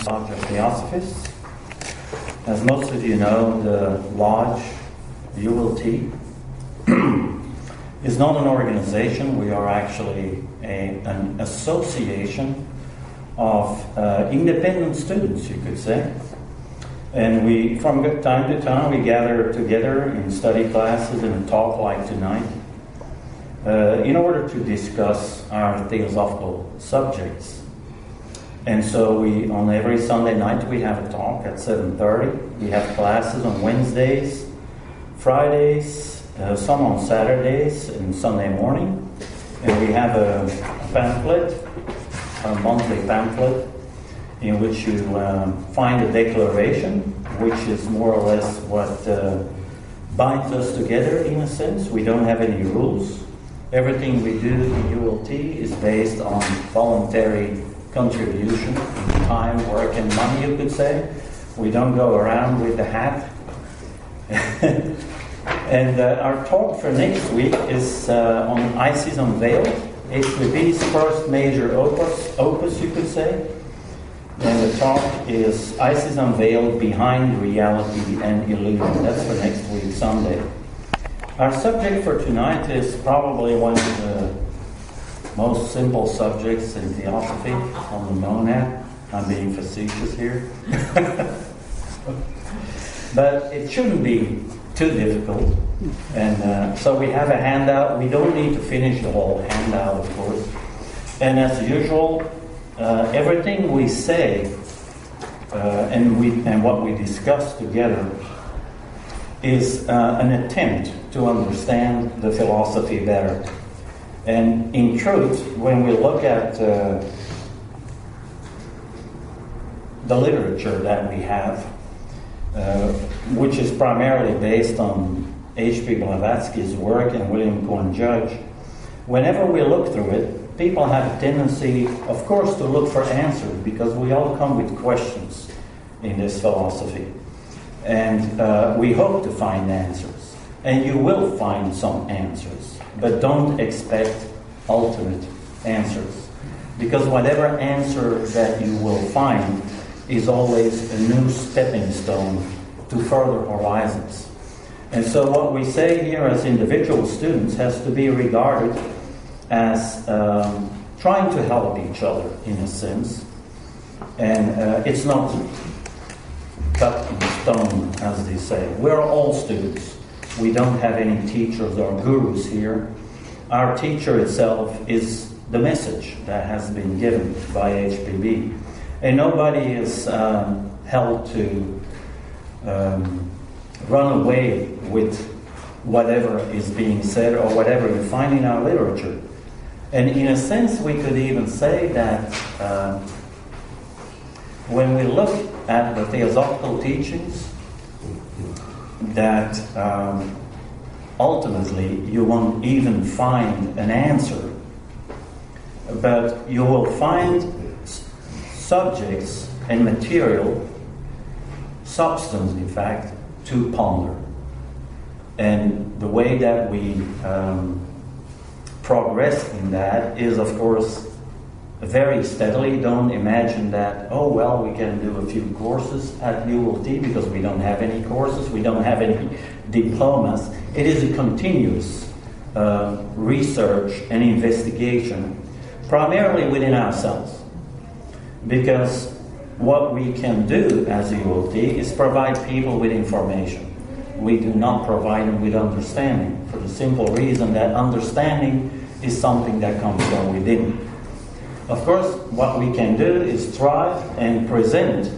Lodge of Theosophists. As most of you know, the Lodge, ULT, is not an organization. We are actually an association of independent students, you could say. And we, from time to time, we gather together in study classes and a talk like tonight in order to discuss our theosophical subjects. And so we, on every Sunday night, we have a talk at 7:30. We have classes on Wednesdays, Fridays, some on Saturdays and Sunday morning. And we have a pamphlet, a monthly pamphlet, in which you find a declaration, which is more or less what binds us together in a sense. We don't have any rules. Everything we do in ULT is based on voluntary contribution, time, work, and money, you could say. We don't go around with the hat. And our talk for next week is on Isis Unveiled, HPB's first major opus, you could say. And the talk is Isis Unveiled, Behind Reality and Illusion. That's for next week, Sunday. Our subject for tonight is probably one of the most simple subjects in Theosophy, on the monad. I'm being facetious here. But it shouldn't be too difficult. And so we have a handout. We don't need to finish the whole handout, of course. And as usual, everything we say and what we discuss together is an attempt to understand the philosophy better. And in truth, when we look at the literature that we have, which is primarily based on H.P. Blavatsky's work and William Corn Judge, whenever we look through it, people have a tendency, of course, to look for answers, because we all come with questions in this philosophy. And we hope to find answers. And you will find some answers. But don't expect ultimate answers. Because whatever answer that you will find is always a new stepping stone to further horizons. And so what we say here as individual students has to be regarded as trying to help each other in a sense. And it's not cut in stone, as they say. We're all students. We don't have any teachers or gurus here. Our teacher itself is the message that has been given by HPB. And nobody is held to run away with whatever is being said or whatever you find in our literature. And in a sense, we could even say that when we look at the Theosophical teachings, that ultimately you won't even find an answer, but you will find subjects and material, substance in fact, to ponder. And the way that we progress in that is, of course, very steadily. Don't imagine that, oh well, we can do a few courses at ULT because we don't have any courses, we don't have any diplomas. It is a continuous research and investigation, primarily within ourselves. Because what we can do as ULT is provide people with information. We do not provide them with understanding, for the simple reason that understanding is something that comes from within. Of course, what we can do is try and present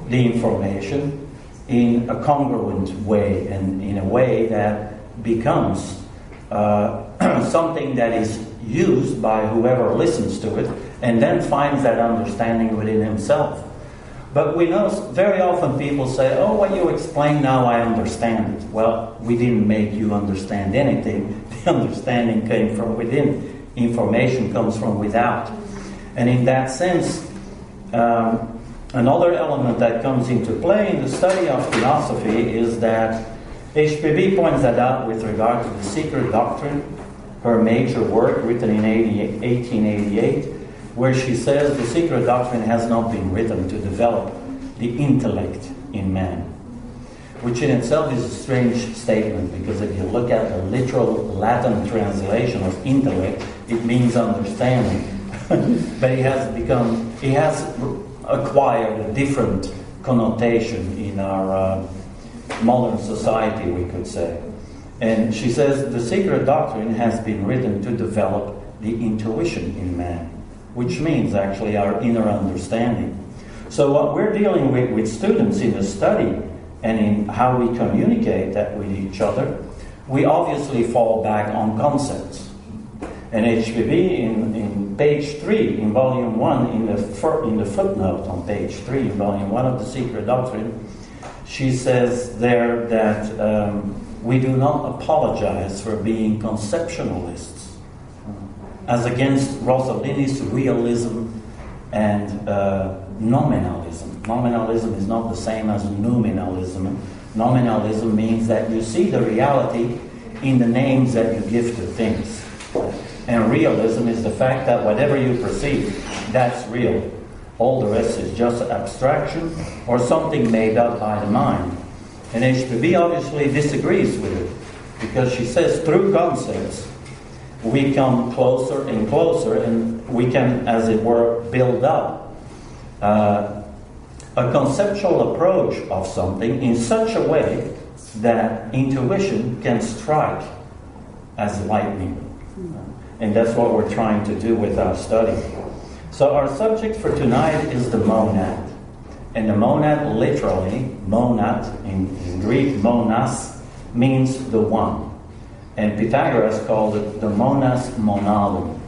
the information in a congruent way, and in a way that becomes something that is used by whoever listens to it, and then finds that understanding within himself. But we know very often people say, oh, what you explain now, I understand it. Well, we didn't make you understand anything. The understanding came from within. Information comes from without. And in that sense, another element that comes into play in the study of Theosophy is that HPB points that out with regard to the Secret Doctrine, her major work written in 1888, where she says the secret doctrine has not been written to develop the intellect in man, which in itself is a strange statement, because if you look at the literal Latin translation of intellect, it means understanding. But he has acquired a different connotation in our modern society, we could say. And she says the secret doctrine has been written to develop the intuition in man, which means actually our inner understanding. So what we're dealing with students in the study and in how we communicate that with each other, we obviously fall back on concepts. And HPB in page 3, in volume 1, in the footnote on page 3, in volume 1 of the Secret Doctrine, she says there that we do not apologize for being conceptualists, as against Rossellini's realism and nominalism. Nominalism is not the same as nominalism. Nominalism means that you see the reality in the names that you give to things. And realism is the fact that whatever you perceive, that's real. All the rest is just abstraction or something made up by the mind. And HPB obviously disagrees with it, because she says through concepts we come closer and closer, and we can, as it were, build up a conceptual approach of something in such a way that intuition can strike as lightning. And that's what we're trying to do with our study. So our subject for tonight is the monad. And the monad, literally, monad, in Greek, monas, means the one. And Pythagoras called it the monas monadum.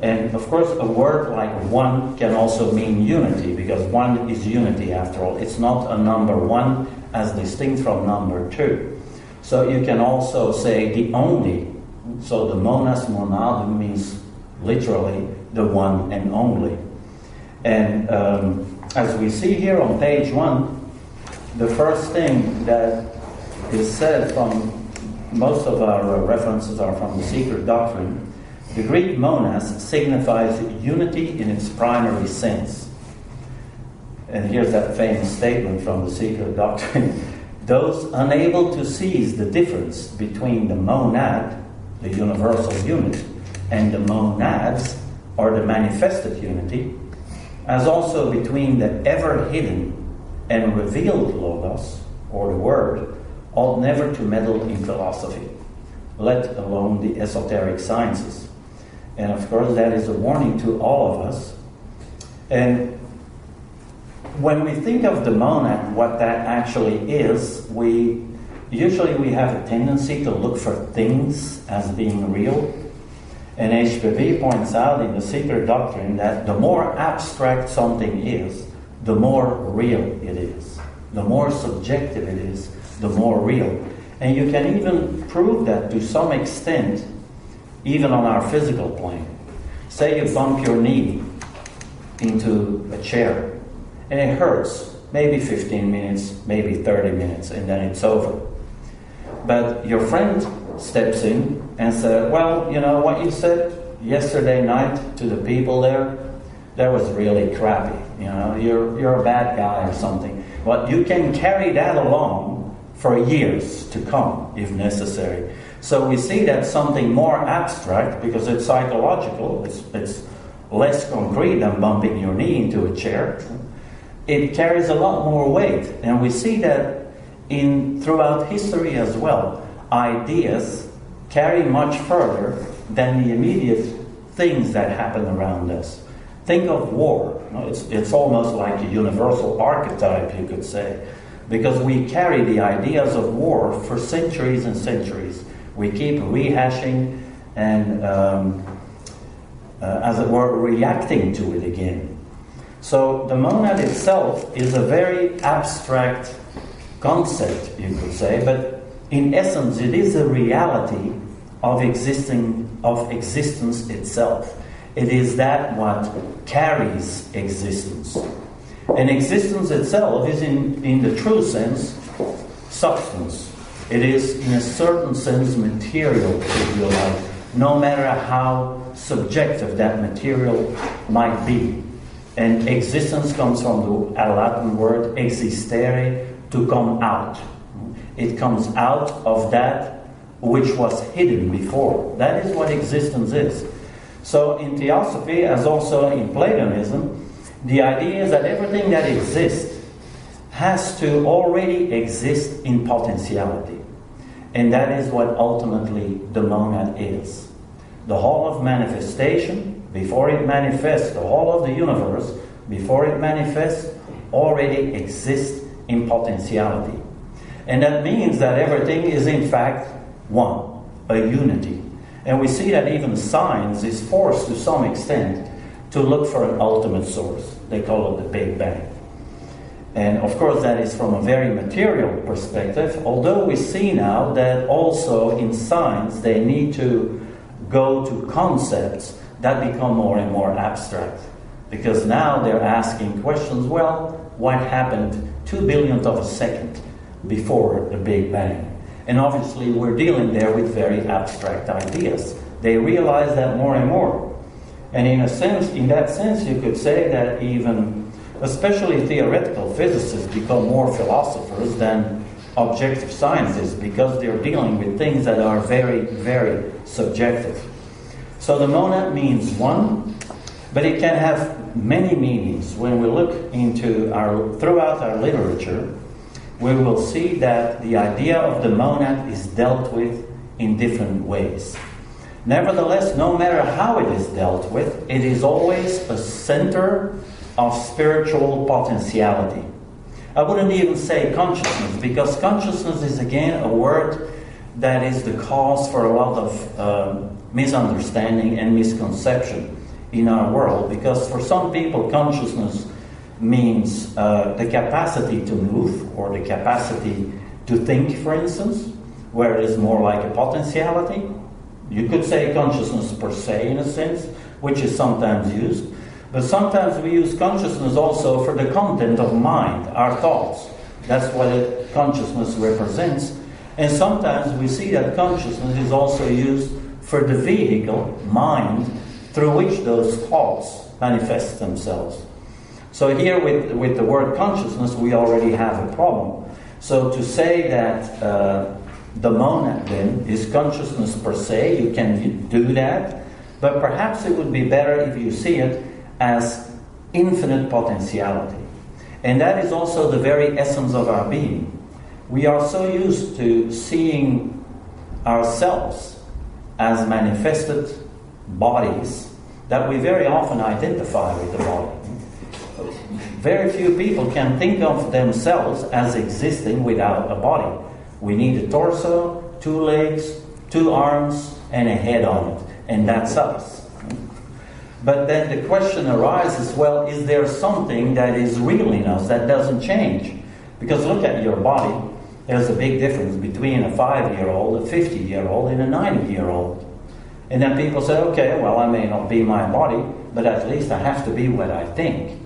And of course, a word like one can also mean unity, because one is unity after all. It's not a number one as distinct from number two. So you can also say the only. So the monas monadum means literally the one and only. And as we see here on page 1, the first thing that is said from most of our references are from the Secret Doctrine. The Greek monas signifies unity in its primary sense. And here's that famous statement from the Secret Doctrine. Those unable to seize the difference between the monad, the universal unit, and the monads, or the manifested unity, as also between the ever-hidden and revealed logos, or the word, ought never to meddle in philosophy, let alone the esoteric sciences. And of course that is a warning to all of us. And when we think of the monad, what that actually is, we have a tendency to look for things as being real. And HPB points out in the Secret Doctrine that the more abstract something is, the more real it is. The more subjective it is, the more real. And you can even prove that to some extent, even on our physical plane. Say you bump your knee into a chair, and it hurts, maybe 15 minutes, maybe 30 minutes, and then it's over. But your friend steps in and says, well, you know what you said yesterday night to the people there, that was really crappy. You know, you're a bad guy or something. Well, you can carry that along for years to come, if necessary. So we see that something more abstract, because it's psychological, it's less concrete than bumping your knee into a chair. It carries a lot more weight. And we see that throughout history as well. Ideas carry much further than the immediate things that happen around us. Think of war. It's almost like a universal archetype, you could say, because we carry the ideas of war for centuries and centuries. We keep rehashing and, as it were, reacting to it again. So the monad itself is a very abstract concept, you could say, but in essence it is a reality of existence itself. It is that what carries existence. And existence itself is, in the true sense, substance. It is, in a certain sense, material, if you like. no matter how subjective that material might be. And existence comes from the Latin word existere, to come out. It comes out of that which was hidden before. That is what existence is. So in Theosophy, as also in Platonism, the idea is that everything that exists has to already exist in potentiality. And that is what ultimately the monad is. The whole of manifestation, before it manifests, the whole of the universe, before it manifests, already exists in potentiality. And that means that everything is in fact one, a unity. And we see that even science is forced to some extent to look for an ultimate source. They call it the Big Bang. And of course that is from a very material perspective, although we see now that also in science they need to go to concepts that become more and more abstract. Because now they're asking questions, well, what happened 2 billionth of a second before the Big Bang? And obviously we're dealing there with very abstract ideas. They realize that more and more. And in that sense, you could say that even, especially theoretical physicists, become more philosophers than objective scientists, because they're dealing with things that are very, very subjective. So the monad means one, but it can have many meanings. When we look into throughout our literature, we will see that the idea of the monad is dealt with in different ways. Nevertheless, no matter how it is dealt with, it is always a center of spiritual potentiality. I wouldn't even say consciousness, because consciousness is again a word that is the cause for a lot of misunderstanding and misconception in our world. Because for some people, consciousness means the capacity to move, or the capacity to think, for instance, where it is more like a potentiality. You could say consciousness per se, in a sense, which is sometimes used. But sometimes we use consciousness also for the content of mind, our thoughts. That's what consciousness represents. And sometimes we see that consciousness is also used for the vehicle, mind, through which those thoughts manifest themselves. So here with the word consciousness, we already have a problem. So to say that the monad then is consciousness per se, you can do that, but perhaps it would be better if you see it as infinite potentiality. And that is also the very essence of our being. We are so used to seeing ourselves as manifested bodies that we very often identify with the body. Very few people can think of themselves as existing without a body. We need a torso, 2 legs, 2 arms, and a head on it. And that's us. But then the question arises, well, is there something that is real in us that doesn't change? Because look at your body. There's a big difference between a 5-year-old, a 50-year-old, and a 90-year-old. And then people say, okay, well, I may not be my body, but at least I have to be what I think.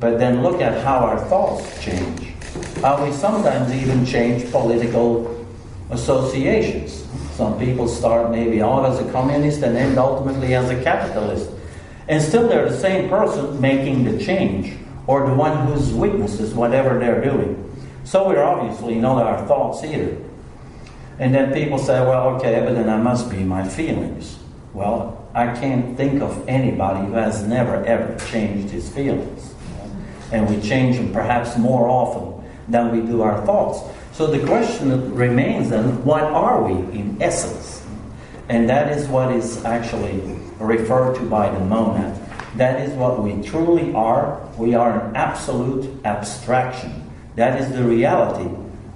But then look at how our thoughts change. How we sometimes even change political associations. Some people start maybe out as a communist and end ultimately as a capitalist. And still they're the same person making the change, or the one who's witnesses whatever they're doing. So we're obviously not our thoughts either. And then people say, well, okay, but then I must be my feelings. Well, I can't think of anybody who has never ever changed his feelings. And we change them perhaps more often than we do our thoughts. So the question remains then, what are we in essence? And that is what is actually referred to by the monad. That is what we truly are. We are an absolute abstraction. That is the reality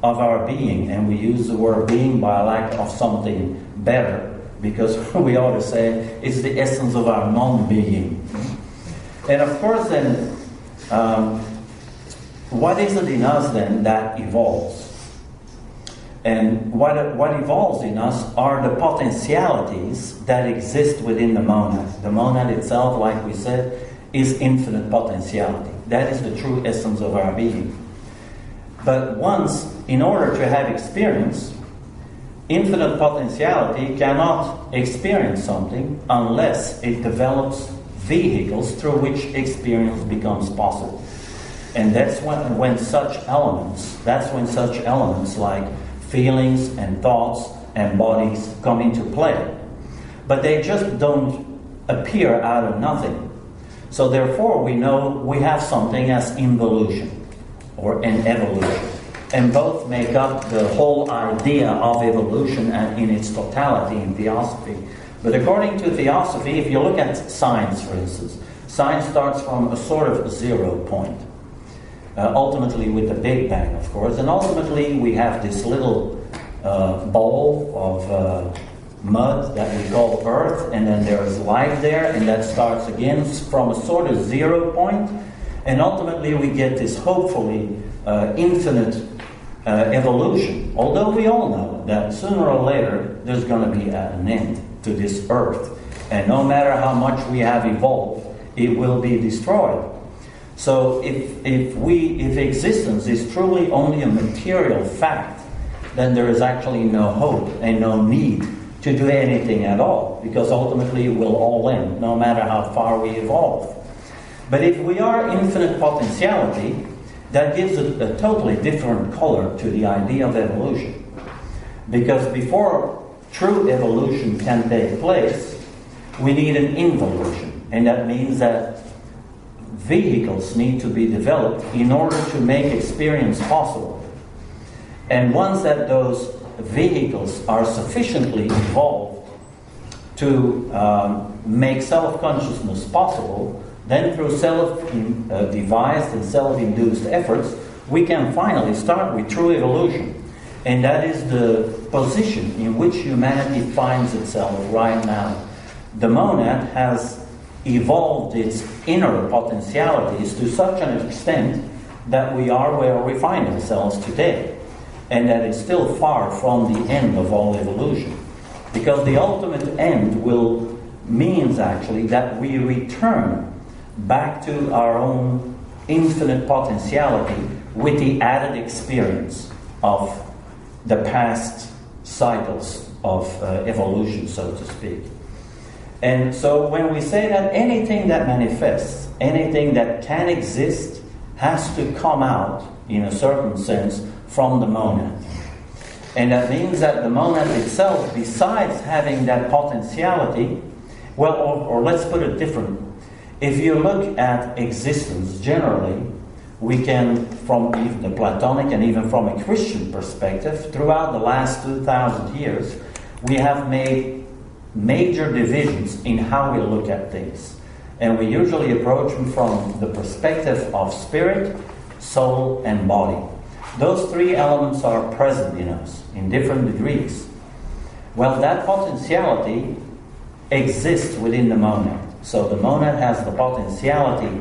of our being. And we use the word being by lack of something better, because we ought to say it's the essence of our non-being. And of course then, what is it in us then that evolves? And what evolves in us are the potentialities that exist within the monad. The monad itself, like we said, is infinite potentiality. That is the true essence of our being. But once, in order to have experience, infinite potentiality cannot experience something unless it develops vehicles through which experience becomes possible. And that's when such elements like feelings and thoughts and bodies come into play. But they just don't appear out of nothing. So therefore we know we have something as involution or an evolution. And both make up the whole idea of evolution and in its totality in Theosophy. But according to Theosophy, if you look at science, for instance, science starts from a sort of 0 point. Ultimately with the Big Bang, of course. And ultimately we have this little bowl of mud that we call Earth, and then there's life there, and that starts again from a sort of 0 point. And ultimately we get this hopefully infinite evolution. Although we all know that sooner or later there's going to be an end to this Earth. And no matter how much we have evolved, it will be destroyed. So if existence is truly only a material fact, then there is actually no hope and no need to do anything at all, because ultimately it will all end, no matter how far we evolve. But if we are infinite potentiality, that gives a totally different color to the idea of evolution. Because before true evolution can take place, we need an involution. And that means that vehicles need to be developed in order to make experience possible. And once that those vehicles are sufficiently evolved to make self-consciousness possible, then through self-devised and self-induced efforts, we can finally start with true evolution. And that is the position in which humanity finds itself right now. The monad has evolved its inner potentialities to such an extent that we are where we find ourselves today. And that is still far from the end of all evolution. Because the ultimate end means actually that we return back to our own infinite potentiality with the added experience of the past cycles of evolution, so to speak. And so when we say that anything that manifests, anything that can exist, has to come out, in a certain sense, from the monad. And that means that the monad itself, besides having that potentiality, well, or let's put it differently. If you look at existence generally, we can, from even the Platonic and even from a Christian perspective, throughout the last 2,000 years, we have made major divisions in how we look at things. And we usually approach them from the perspective of spirit, soul, and body. Those three elements are present in us in different degrees. Well, that potentiality exists within the monad. So the monad has the potentiality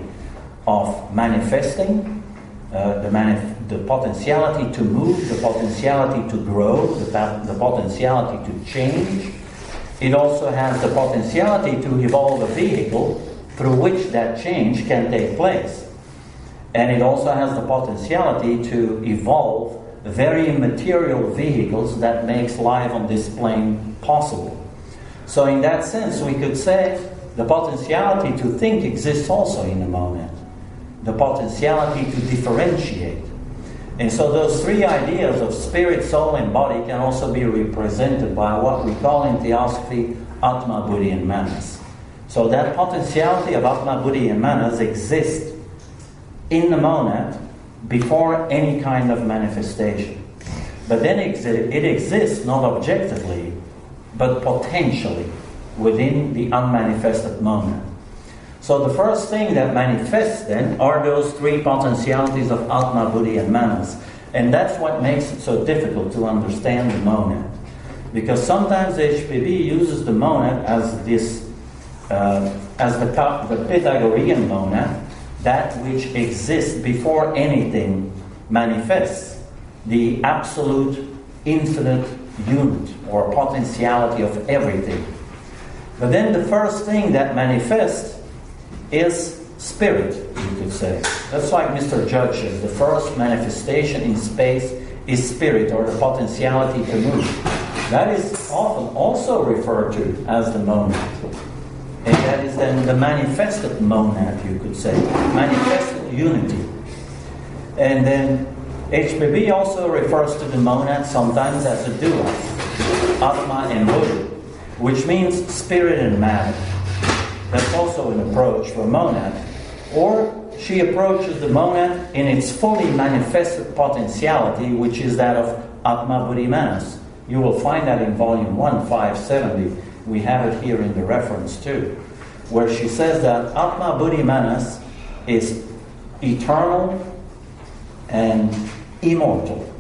of manifesting, the potentiality to move, the potentiality to grow, the potentiality to change. It also has the potentiality to evolve a vehicle through which that change can take place. And it also has the potentiality to evolve very immaterial vehicles that makes life on this plane possible. So in that sense, we could say the potentiality to think exists also in the monad. The potentiality to differentiate. And so those three ideas of spirit, soul, and body can also be represented by what we call in Theosophy Atma-Buddhi-Manas. So that potentiality of Atma-Buddhi-Manas exists in the monad before any kind of manifestation. But then it exists not objectively, but potentially within the unmanifested monad. So the first thing that manifests then are those three potentialities of Atma-Buddhi-Manas. And that's what makes it so difficult to understand the monad. Because sometimes HPB uses the monad as this, as the Pythagorean monad, that which exists before anything manifests, the absolute infinite unit or potentiality of everything. But then the first thing that manifests is spirit, you could say. That's like Mr. Judge says, the first manifestation in space is spirit, or the potentiality to move. That is often also referred to as the monad. And that is then the manifested monad, you could say. Manifested unity. And then HPB also refers to the monad sometimes as a duo, Atma and Buddhi, which means spirit and matter. That's also an approach for monad. Or she approaches the monad in its fully manifested potentiality, which is that of Atma-Buddhi-Manas. You will find that in volume 1, 570. We have it here in the reference too, where she says that Atma-Buddhi-Manas is eternal and immortal.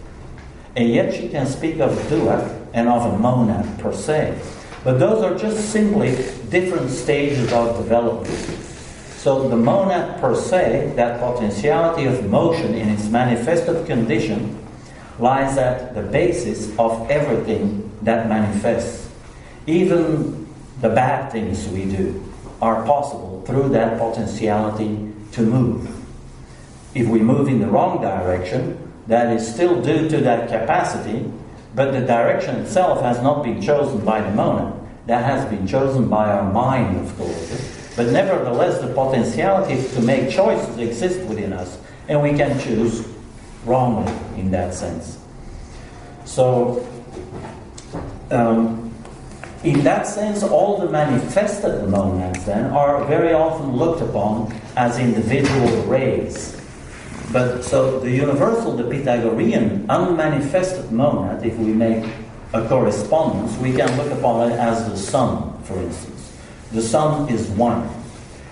And yet she can speak of duat and of a monad per se. But those are just simply different stages of development. So the monad per se, that potentiality of motion in its manifested condition, lies at the basis of everything that manifests. Even the bad things we do are possible through that potentiality to move. If we move in the wrong direction, that is still due to that capacity, but the direction itself has not been chosen by the monad. That has been chosen by our mind, of course. But nevertheless, the potentiality to make choices exists within us, and we can choose wrongly in that sense. So, in that sense, all the manifested monads then are very often looked upon as individual rays. But so the universal, the Pythagorean, unmanifested monad, if we make a correspondence, we can look upon it as the sun, for instance. The sun is one.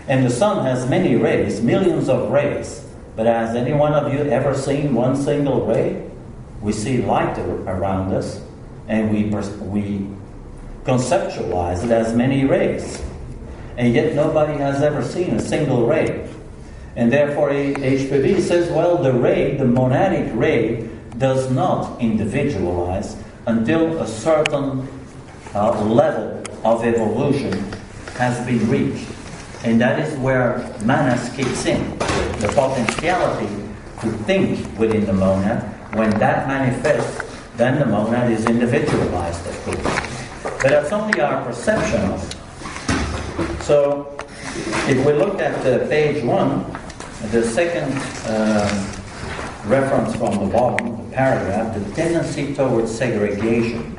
And the sun has many rays, millions of rays. But has any one of you ever seen one single ray? We see light around us, and we conceptualize it as many rays. And yet nobody has ever seen a single ray. And therefore HPB says, well, the ray, the monadic ray, does not individualize until a certain level of evolution has been reached. And that is where manas kicks in. The potentiality to think within the monad, when that manifests, then the monad is individualized, of course. But that's only our perception of it. So, if we look at page 1, the second reference from the bottom, the paragraph, the tendency towards segregation,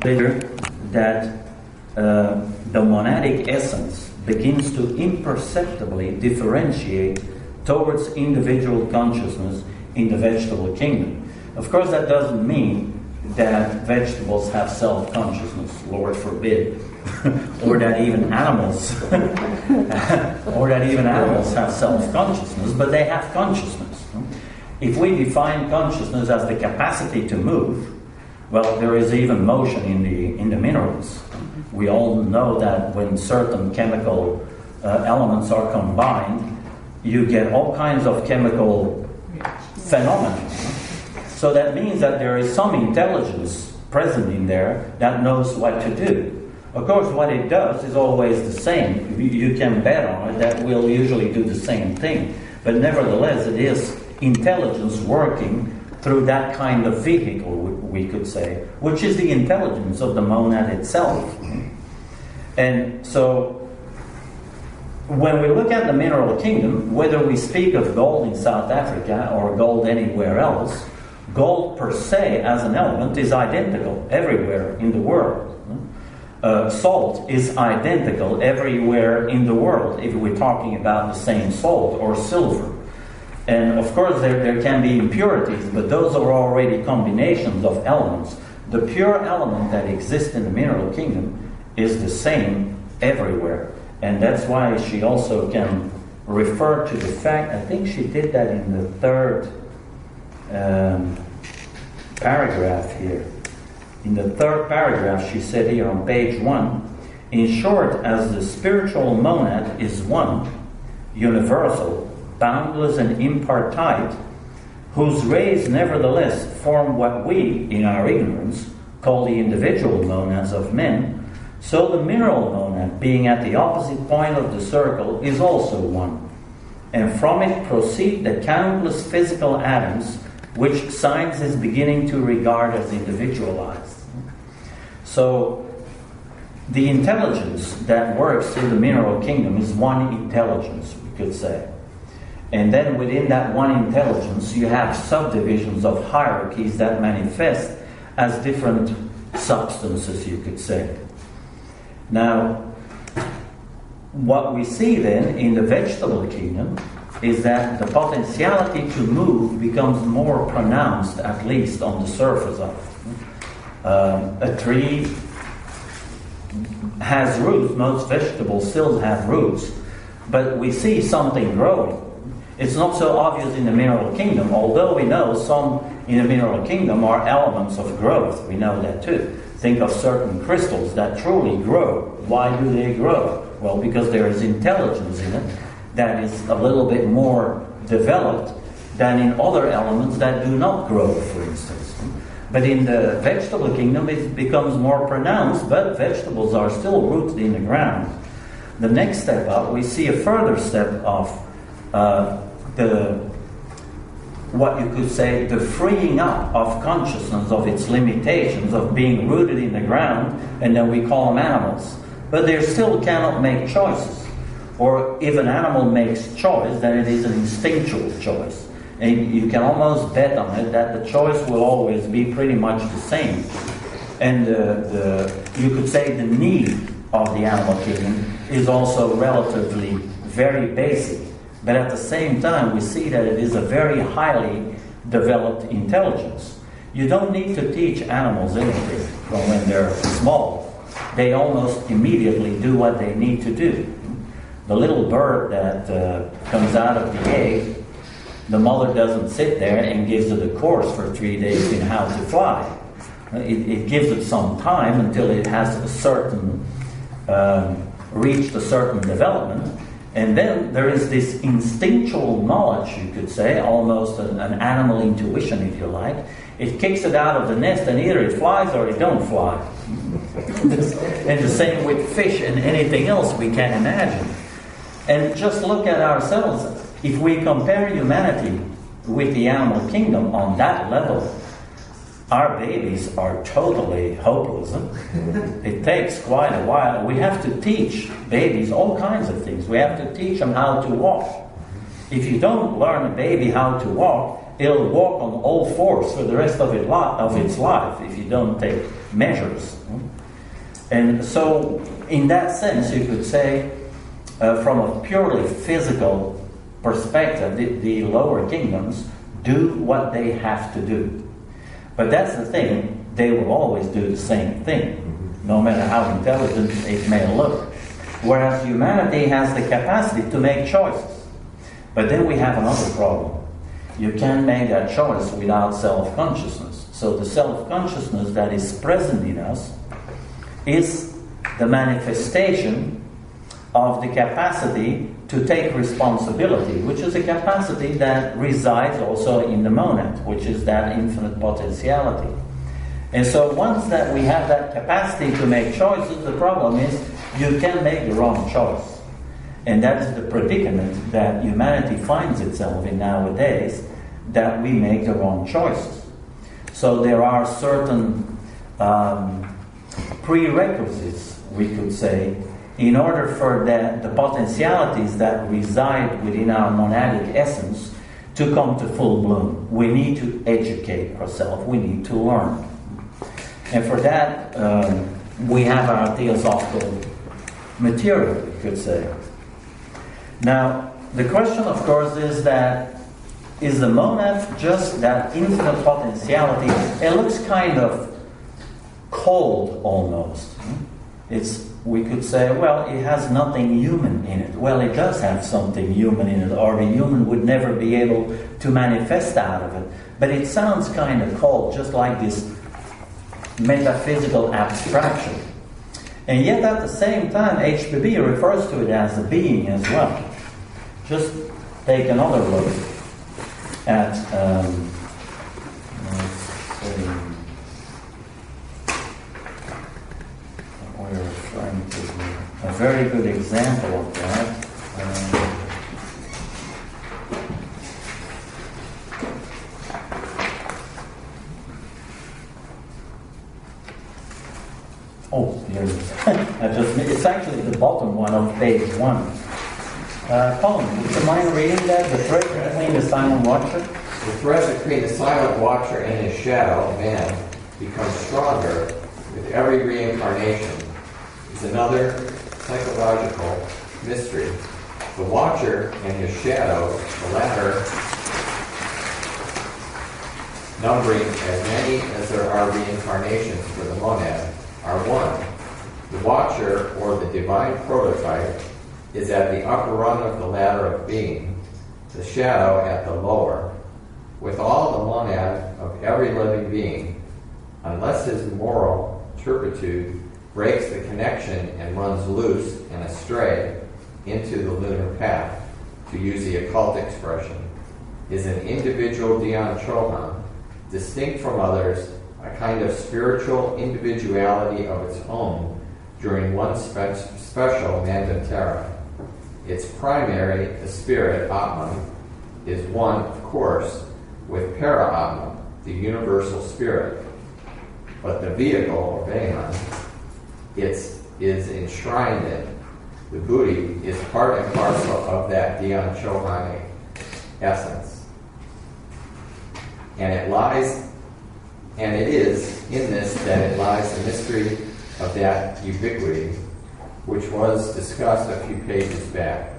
that the monadic essence begins to imperceptibly differentiate towards individual consciousness in the vegetable kingdom. Of course, that doesn't mean that vegetables have self-consciousness, Lord forbid, or that even animals have self-consciousness, but they have consciousness. If we define consciousness as the capacity to move, well, there is even motion in the minerals. We all know that when certain chemical elements are combined, you get all kinds of chemical phenomena. So that means that there is some intelligence present in there that knows what to do. Of course, what it does is always the same. You can bet on it that will usually do the same thing. But nevertheless, it is intelligence working through that kind of vehicle, we could say, which is the intelligence of the monad itself. And so, when we look at the mineral kingdom, whether we speak of gold in South Africa or gold anywhere else, gold per se as an element is identical everywhere in the world. Salt is identical everywhere in the world if we're talking about the same salt, or silver. And of course there can be impurities, but those are already combinations of elements. The pure element that exists in the mineral kingdom is the same everywhere. And that's why she also can refer to the fact, I think she did that in the third paragraph here. In the third paragraph, she said here on page 1, in short, as the spiritual monad is one, universal, boundless and impartite, whose rays nevertheless form what we, in our ignorance, call the individual monads of men, so the mineral monad, being at the opposite point of the circle, is also one. And from it proceed the countless physical atoms which science is beginning to regard as individualized. So the intelligence that works through the mineral kingdom is one intelligence, we could say. And then within that one intelligence, you have subdivisions of hierarchies that manifest as different substances, you could say. Now, what we see then in the vegetable kingdom is that the potentiality to move becomes more pronounced, at least on the surface of it. A tree has roots. Most vegetables still have roots, but we see something growing. It's not so obvious in the mineral kingdom, although we know some in the mineral kingdom are elements of growth. We know that too. Think of certain crystals that truly grow. Why do they grow? Well, because there is intelligence in it that is a little bit more developed than in other elements that do not grow, for instance. But in the vegetable kingdom, it becomes more pronounced, but vegetables are still rooted in the ground. The next step up, we see a further step of what you could say, the freeing up of consciousness of its limitations of being rooted in the ground, and then we call them animals. But they still cannot make choices. Or if an animal makes choice, then it is an instinctual choice. And you can almost bet on it that the choice will always be pretty much the same. And you could say the need of the animal kingdom is also relatively very basic. But at the same time, we see that it is a very highly developed intelligence. You don't need to teach animals anything from when they're small. They almost immediately do what they need to do. The little bird that comes out of the egg, the mother doesn't sit there and gives it a course for 3 days in how to fly. It gives it some time until it has a certain, reached a certain development. And then there is this instinctual knowledge, you could say, almost an animal intuition, if you like. It kicks it out of the nest, and either it flies or it don't fly. And the same with fish and anything else we can imagine. And just look at ourselves. If we compare humanity with the animal kingdom on that level, our babies are totally hopeless. It takes quite a while. We have to teach babies all kinds of things. We have to teach them how to walk. If you don't learn a baby how to walk, it'll walk on all fours for the rest of its life if you don't take measures. And so, in that sense, you could say, from a purely physical perspective, the lower kingdoms do what they have to do. But that's the thing, they will always do the same thing, no matter how intelligent it may look. Whereas humanity has the capacity to make choices. But then we have another problem. You can't make that choice without self-consciousness. So the self-consciousness that is present in us is the manifestation of the capacity to take responsibility, which is a capacity that resides also in the monad, which is that infinite potentiality. And so once that we have that capacity to make choices, the problem is you can make the wrong choice. And that is the predicament that humanity finds itself in nowadays, that we make the wrong choices. So there are certain prerequisites, we could say, in order for the potentialities that reside within our monadic essence to come to full bloom. We need to educate ourselves. We need to learn. And for that, we have our theosophical material, we could say. Now, the question, of course, is that, is the monad just that infinite potentiality? It looks kind of cold, almost. We could say, well, it has nothing human in it. Well, it does have something human in it, or the human would never be able to manifest out of it. But it sounds kind of cold, just like this metaphysical abstraction. And yet at the same time, HPB refers to it as a being as well. Just take another look at a very good example of that. Oh, here it is. It's actually the bottom one of page 1. Colin, would you mind reading that? The thread between the silent watcher? The thread between the silent watcher and his shadow, man, becomes stronger with every reincarnation. It's another psychological mystery. The watcher and his shadow, the latter numbering as many as there are reincarnations for the monad, are one. The watcher, or the divine prototype, is at the upper rung of the ladder of being, the shadow at the lower. With all the monad of every living being, unless his moral turpitude breaks the connection and runs loose and astray into the lunar path, to use the occult expression, is an individual Dhyan Chohan, distinct from others, a kind of spiritual individuality of its own during one special Mandatara. Its primary, the spirit, Atman, is one, of course, with Para-Atma, the universal spirit. But the vehicle, or Vahan, is enshrined in. The Buddhi is part and parcel of that Dhyan Chohanic essence. And it is in this that it lies the mystery of that ubiquity, which was discussed a few pages back.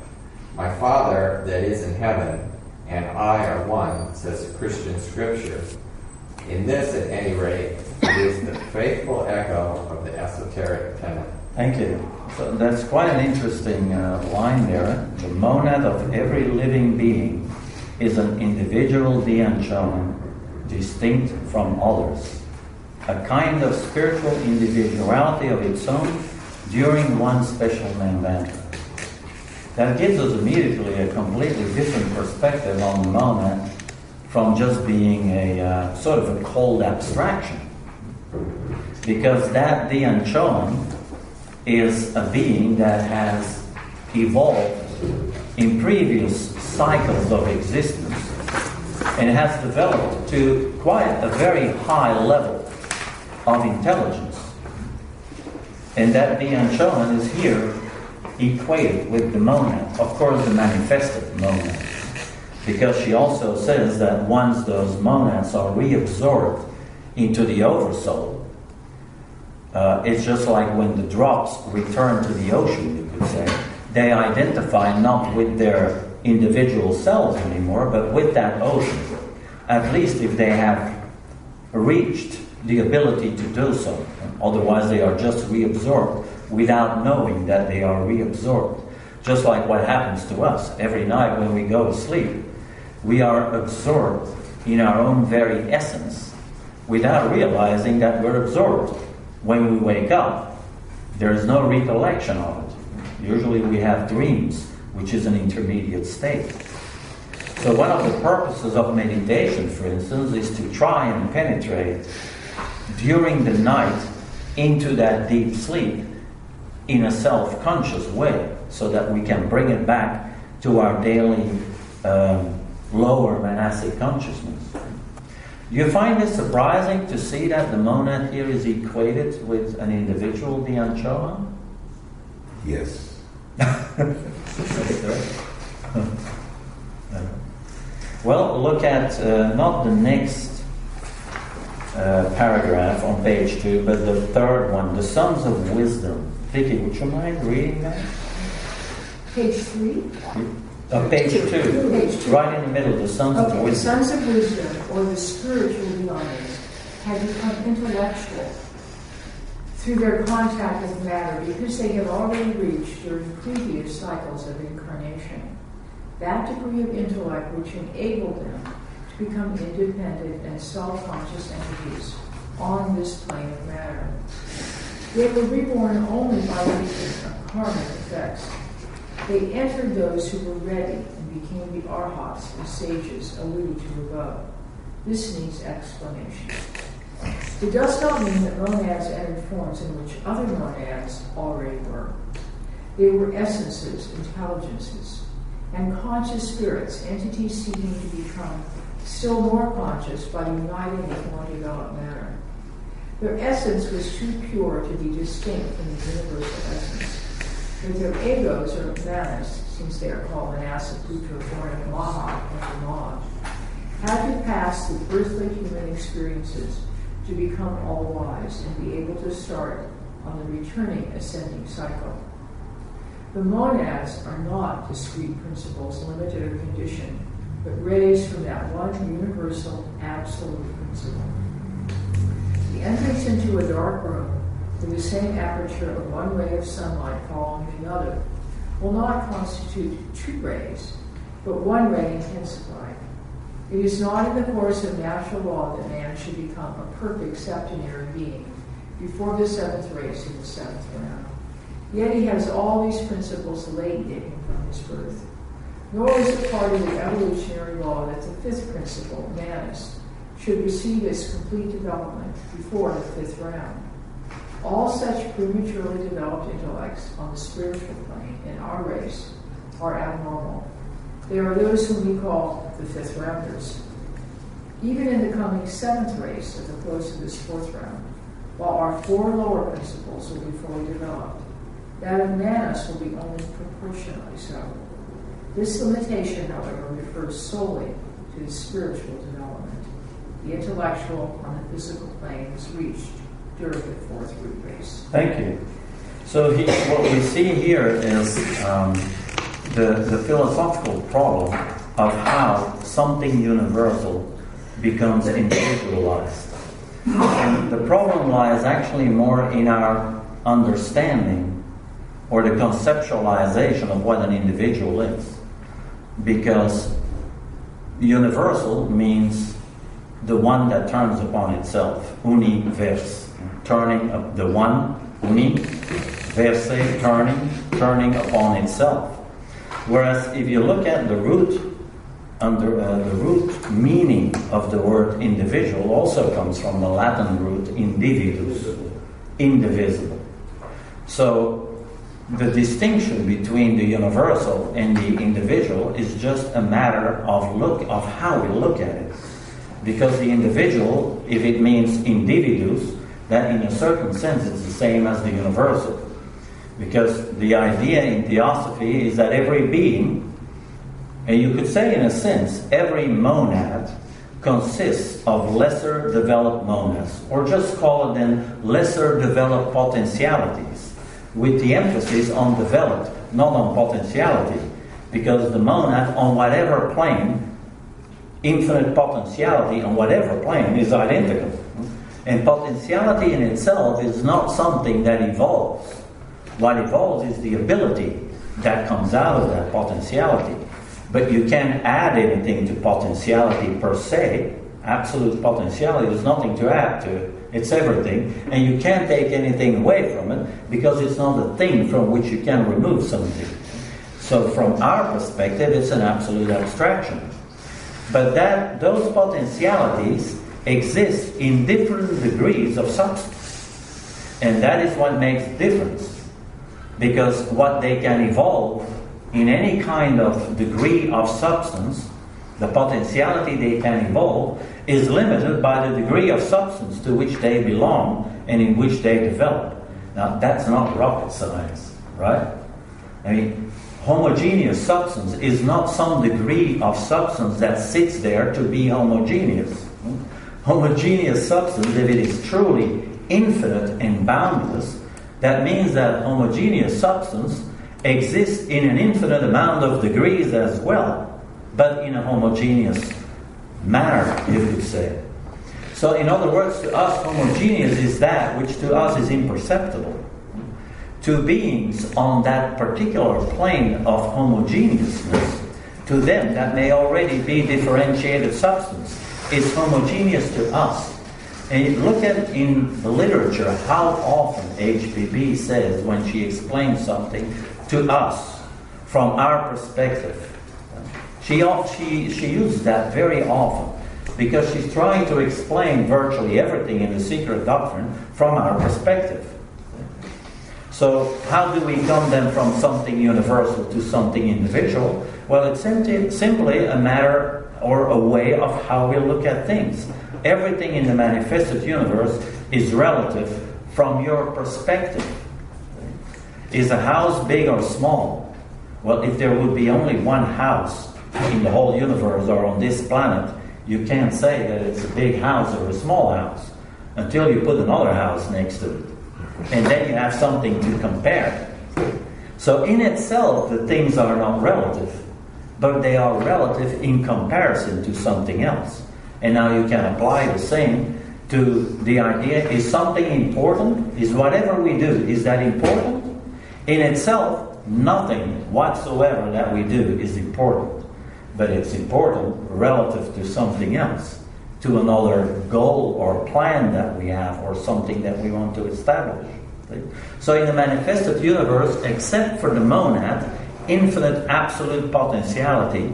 My Father that is in heaven and I are one, says the Christian scripture. In this, at any rate, it is the faithful echo of the esoteric tenet. Thank you. So that's quite an interesting line there. The monad of every living being is an individual Dhyan Chohan, distinct from others. A kind of spiritual individuality of its own during one special manvantara. That gives us immediately a completely different perspective on the monad from just being a sort of a cold abstraction. Because that Dhyan Chohan is a being that has evolved in previous cycles of existence and has developed to quite a very high level of intelligence. And that Dhyan Chohan is here equated with the monad, of course the manifested monad, because she also says that once those monads are reabsorbed into the oversoul, it's just like when the drops return to the ocean, you could say. They identify not with their individual selves anymore, but with that ocean, at least if they have reached the ability to do so. Otherwise they are just reabsorbed without knowing that they are reabsorbed. Just like what happens to us every night when we go to sleep. We are absorbed in our own very essence without realizing that we're absorbed. When we wake up, there is no recollection of it. Usually we have dreams, which is an intermediate state. So one of the purposes of meditation, for instance, is to try and penetrate during the night into that deep sleep in a self-conscious way, so that we can bring it back to our daily lower monastic consciousness. Do you find it surprising to see that the monad here is equated with an individual Dhyan Chohan? Yes. Well, look at not the next paragraph on page 2, but the third one, the Sons of Wisdom. Vicky, would you mind reading that? Page 3? Page 2. Page 2. Right in the middle, the Sons of Wisdom. The Sons of Wisdom, or the spiritual Dhyanis, have become intellectual through their contact with matter because they have already reached during previous cycles of incarnation that degree of intellect which enabled them to become independent and self-conscious entities on this plane of matter. They were reborn only by reason of karmic effects. They entered those who were ready and became the arhats, the sages alluded to above. This needs explanation. It does not mean that monads entered forms in which other monads already were. They were essences, intelligences, and conscious spirits, entities seeking to become still more conscious by uniting with more developed matter. Their essence was too pure to be distinct from the universal essence. But their egos, or manas, since they are called Manasa-putra, born Maha, or Maha, had to pass through earthly human experiences to become all-wise and be able to start on the returning ascending cycle. The monads are not discrete principles, limited or conditioned, but raised from that one universal, absolute principle. The entrance into a dark room with the same aperture of one ray of sunlight following another will not constitute two rays, but one ray intensified. It is not in the course of natural law that man should become a perfect septenary being before the seventh race in the seventh round. Yet he has all these principles latent in him from his birth. Nor is it part of the evolutionary law that the fifth principle, Manas, should receive its complete development before the fifth round. All such prematurely developed intellects on the spiritual plane in our race are abnormal. They are those whom we call the fifth rounders. Even in the coming seventh race at the close of this fourth round, while our four lower principles will be fully developed, that of Manas will be only proportionally so. This limitation, however, refers solely to the spiritual development. The intellectual on the physical plane is reached during the fourth root race. Thank you. So what we see here is the philosophical problem of how something universal becomes individualized. And the problem lies actually more in our understanding or the conceptualization of what an individual is. Because universal means the one that turns upon itself, uni vers, turning up the one, uni verse, turning upon itself. Whereas if you look at the root meaning of the word individual also comes from the Latin root individus, indivisible. So the distinction between the universal and the individual is just a matter of how we look at it. Because the individual, if it means individus, that in a certain sense it's the same as the universal. Because the idea in Theosophy is that every being, and you could say in a sense, every monad consists of lesser developed monads, or just call it then lesser developed potentialities, with the emphasis on developed, not on potentiality, because the monad on whatever plane, infinite potentiality on whatever plane is identical. And potentiality in itself is not something that evolves. What evolves is the ability that comes out of that potentiality. But you can't add anything to potentiality per se. Absolute potentiality, there's nothing to add to it. It's everything. And you can't take anything away from it because it's not a thing from which you can remove something. So from our perspective, it's an absolute abstraction. But those potentialities exist in different degrees of substance. And that is what makes the difference. Because what they can evolve in any kind of degree of substance, the potentiality they can evolve, is limited by the degree of substance to which they belong and in which they develop. Now, that's not rocket science, right? I mean, homogeneous substance is not some degree of substance that sits there to be homogeneous. Homogeneous substance, if it is truly infinite and boundless, that means that homogeneous substance exists in an infinite amount of degrees as well, but in a homogeneous manner, you could say. So in other words, to us, homogeneous is that which to us is imperceptible. To beings on that particular plane of homogeneousness, to them that may already be differentiated substance, is homogeneous to us. And look at in the literature how often HPB says when she explains something to us from our perspective. She uses that very often because she's trying to explain virtually everything in the secret doctrine from our perspective. So how do we come then from something universal to something individual? Well, it's simply a matter or a way of how we look at things. everything in the manifested universe is relative from your perspective. Is a house big or small? Well, if there would be only one house in the whole universe or on this planet, you can't say that it's a big house or a small house until you put another house next to it. And then you have something to compare. So in itself, the things are not relative, but they are relative in comparison to something else. And now you can apply the same to the idea, is something important? Is whatever we do, is that important? In itself, nothing whatsoever that we do is important. But it's important relative to something else, to another goal or plan that we have, or something that we want to establish. So in the manifested universe, except for the monad, infinite absolute potentiality,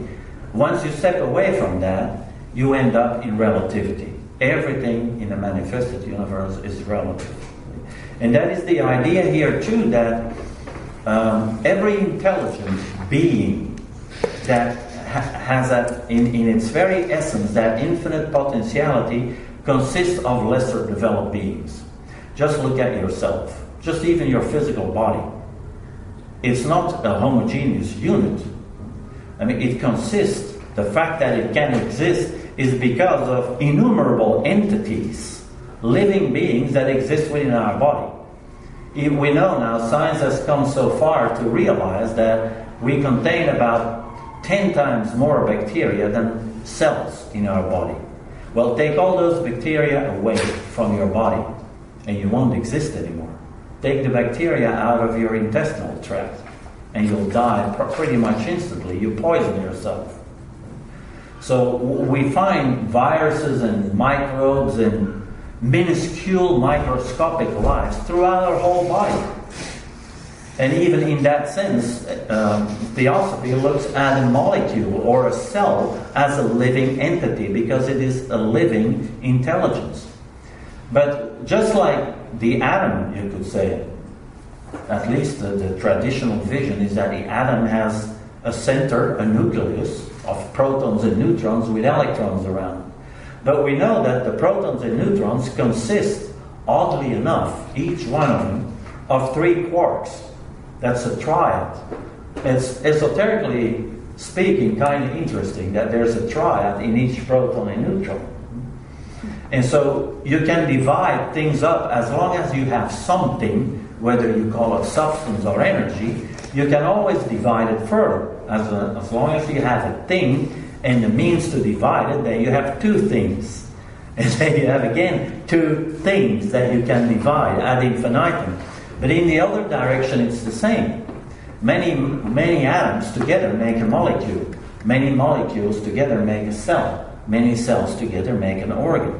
once you step away from that, you end up in relativity. Everything in the manifested universe is relative. And that is the idea here too, that every intelligent being that has that in its very essence, that infinite potentiality consists of lesser developed beings. Just look at yourself. Just even your physical body. It's not a homogeneous unit. I mean, it consists, the fact that it can exist is because of innumerable entities, living beings that exist within our body. We know now, science has come so far to realize that we contain about 10 times more bacteria than cells in our body. Well, take all those bacteria away from your body and you won't exist anymore. Take the bacteria out of your intestinal tract and you'll die pretty much instantly. You poison yourself. So we find viruses and microbes and minuscule microscopic lives throughout our whole body. And even in that sense, Theosophy looks at a molecule or a cell as a living entity because it is a living intelligence. But just like the atom, you could say, at least the traditional vision is that the atom has a center, a nucleus of protons and neutrons with electrons around. But we know that the protons and neutrons consist, oddly enough, each one of them, of 3 quarks. That's a triad. It's esoterically speaking kind of interesting that there's a triad in each proton and neutron. And so you can divide things up as long as you have something, whether you call it substance or energy, you can always divide it further. As long as you have a thing and the means to divide it, then you have 2 things. And then you have again 2 things that you can divide ad infinitum. But in the other direction it's the same. Many atoms together make a molecule. Many molecules together make a cell. Many cells together make an organ.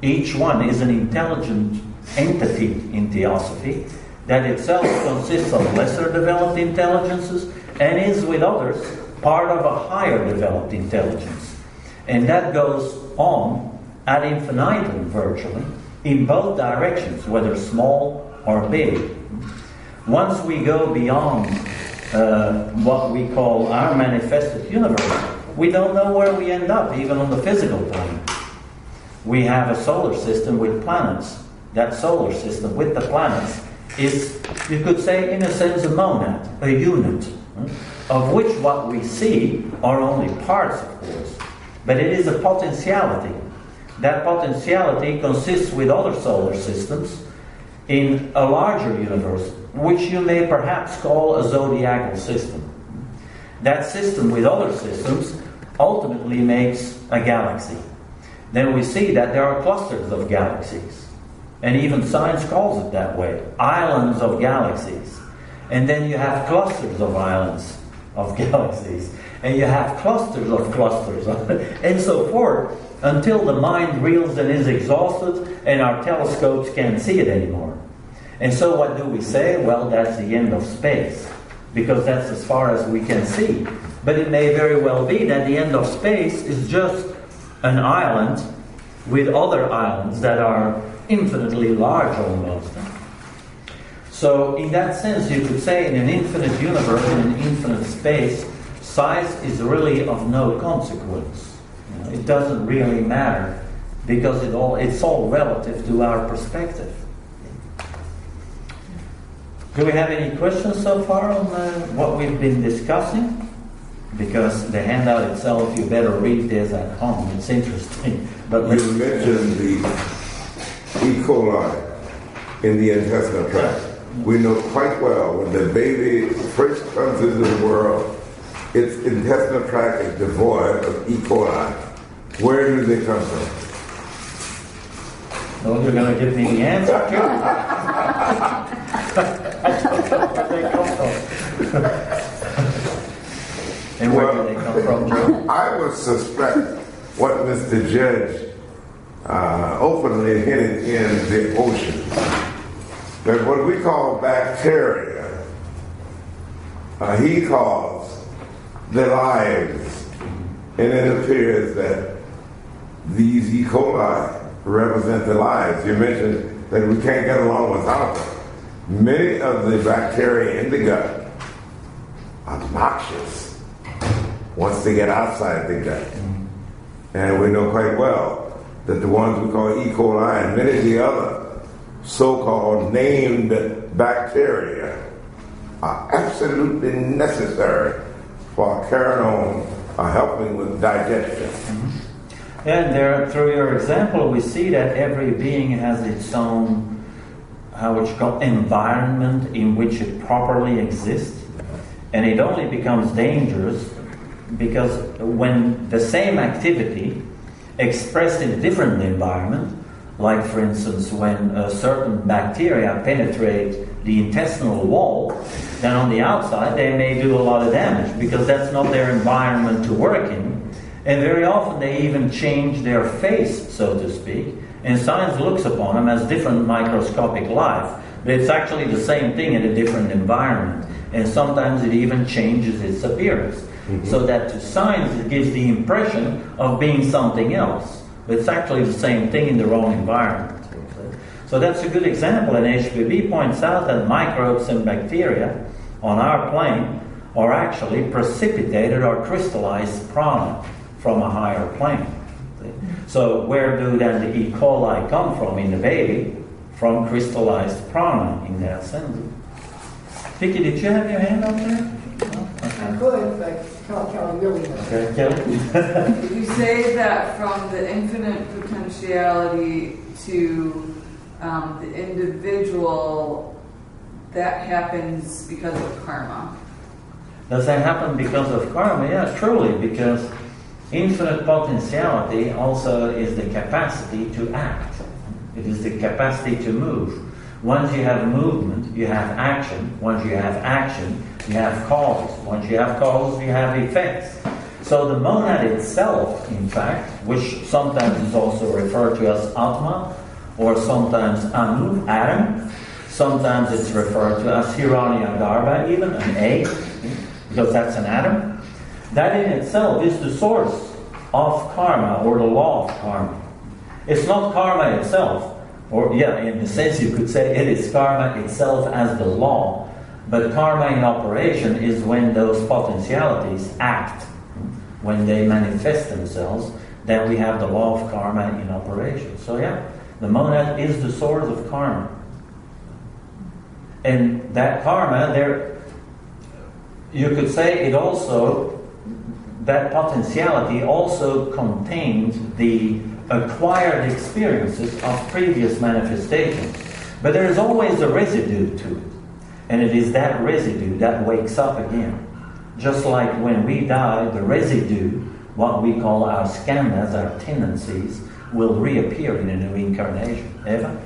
Each one is an intelligent entity in Theosophy that itself consists of lesser developed intelligences and is with others part of a higher developed intelligence. And that goes on ad infinitum virtually in both directions, whether small or big. Once we go beyond what we call our manifested universe, we don't know where we end up, even on the physical plane. We have a solar system with planets. That solar system with the planets is, you could say, in a sense, a monad, a unit, of which what we see are only parts, of course. But it is a potentiality. That potentiality consists with other solar systems in a larger universe, which you may perhaps call a zodiacal system. That system with other systems ultimately makes a galaxy. Then we see that there are clusters of galaxies. And even science calls it that way. Islands of galaxies. And then you have clusters of islands of galaxies. And you have clusters of clusters. And so forth. Until the mind reels and is exhausted and our telescopes can't see it anymore. And so what do we say? Well, that's the end of space. Because that's as far as we can see. But it may very well be that the end of space is just an island with other islands that are infinitely large almost. So in that sense, you could say in an infinite universe, in an infinite space, size is really of no consequence. It doesn't really matter because it's all relative to our perspective. Do we have any questions so far on what we've been discussing? Because the handout itself, you better read this at home. It's interesting. But you mentioned the E. coli in the intestinal tract. We know quite well when the baby first comes into the world, its intestinal tract is devoid of E. coli. Where do they come from? No, you're going to give me the answer to it. I don't know where they come from. And where do they come from, Joe? I would suspect what Mr. Judge openly hinted in the ocean, that what we call bacteria, he calls the lives. And it appears that these E. coli represent the lives. You mentioned that we can't get along without them. Many of the bacteria in the gut are noxious once they get outside the gut. And we know quite well that the ones we call E. coli and many of the other so-called named bacteria are absolutely necessary for carrying on, helping with digestion. And there, through your example, we see that every being has its own, how it's called, environment in which it properly exists. And it only becomes dangerous because when the same activity expressed in a different environment, like for instance when a certain bacteria penetrate the intestinal wall, then on the outside they may do a lot of damage because that's not their environment to work in. And very often they even change their face, so to speak, and science looks upon them as different microscopic life. But it's actually the same thing in a different environment. And sometimes it even changes its appearance. Mm-hmm. So that to science it gives the impression of being something else. But it's actually the same thing in the wrong environment. So that's a good example. And HPB points out that microbes and bacteria on our plane are actually precipitated or crystallized prana from a higher plane. So where do then the E. coli come from in the baby? From crystallized prana in that sense. Vicky, did you have your hand up there? No? Okay. I could, but Kelly really does. Okay, Kelly? Did you say that from the infinite potentiality to the individual, that happens because of karma? Does that happen because of karma? Yeah, truly, because infinite potentiality also is the capacity to act. It is the capacity to move. Once you have movement, you have action. Once you have action, you have causes. Once you have causes, you have effects. So the monad itself, in fact, which sometimes is also referred to as Atma, or sometimes Anu, Adam, sometimes it's referred to as Hiranyagarbha, even an egg, because that's an atom. That in itself is the source of karma, or the law of karma. It's not karma itself, or in the sense you could say it is karma itself as the law, but karma in operation is when those potentialities act, when they manifest themselves, then we have the law of karma in operation. So the monad is the source of karma. And that karma, you could say it also, that potentiality also contains the acquired experiences of previous manifestations. But there is always a residue to it. And it is that residue that wakes up again. Just like when we die, the residue, what we call our skandhas, our tendencies, will reappear in a new incarnation. Eva?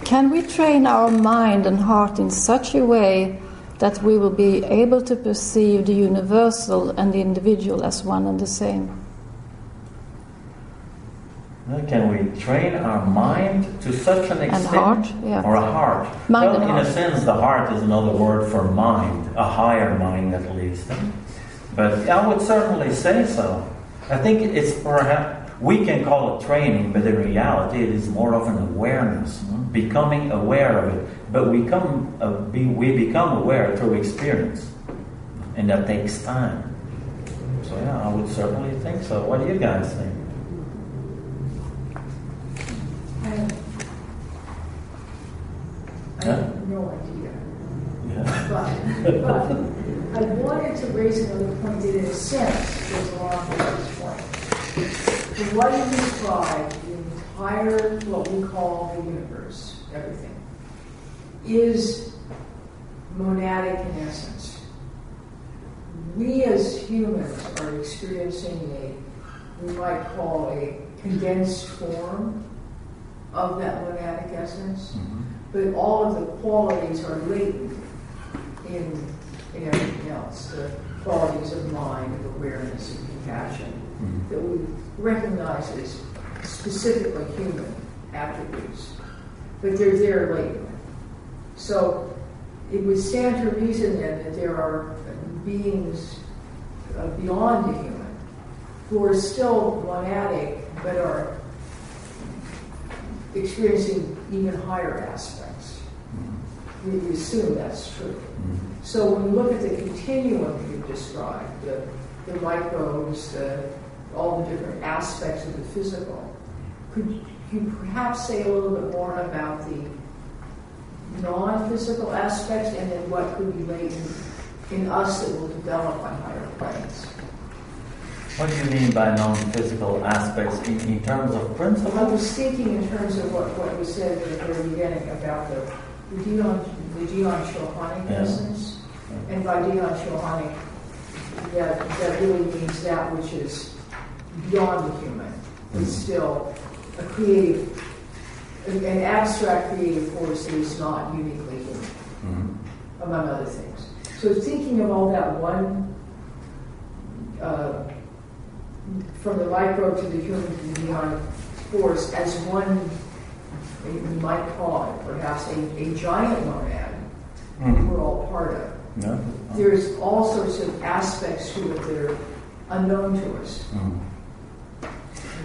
Can we train our mind and heart in such a way that we will be able to perceive the universal and the individual as one and the same? Can we train our mind to such an extent? And heart, yeah. Or a heart? Mind well, and in heart. a sense, the heart is another word for mind, a higher mind at least. But I would certainly say so. I think it's perhaps, we can call it training, but in reality it is more of an awareness, becoming aware of it. But we become aware through experience, and that takes time. So I would certainly think so. What do you guys think? no idea. Yeah. But I wanted to raise another point that in a sense goes along with this point. From what you described, the entire, what we call the universe, everything, is monadic in essence. We as humans are experiencing we might call a condensed form of that monadic essence, but all of the qualities are latent in everything else. The qualities of mind, of awareness, of compassion, that we recognize as specifically human attributes, but they're there latently. So it would stand to reason then that there are beings beyond the human who are still monadic but are experiencing even higher aspects. We assume that's true. So when we look at the continuum you've described, the microbes, all the different aspects of the physical, could you perhaps say a little bit more about the non-physical aspects and then what could be latent in us that will develop on higher planes? What do you mean by non-physical aspects in terms of principle? I was thinking in terms of what was said at the very beginning about the Dion-Shohanic essence. And by Dion-Shohanic, that really means that which is beyond the human. It's still a creative, an abstract creative force that is not uniquely human, among other things. So thinking of all that one, from the microbe to the human to the beyond force as one, we might call it perhaps a giant monad we're all part of. No. There's all sorts of aspects to it that are unknown to us.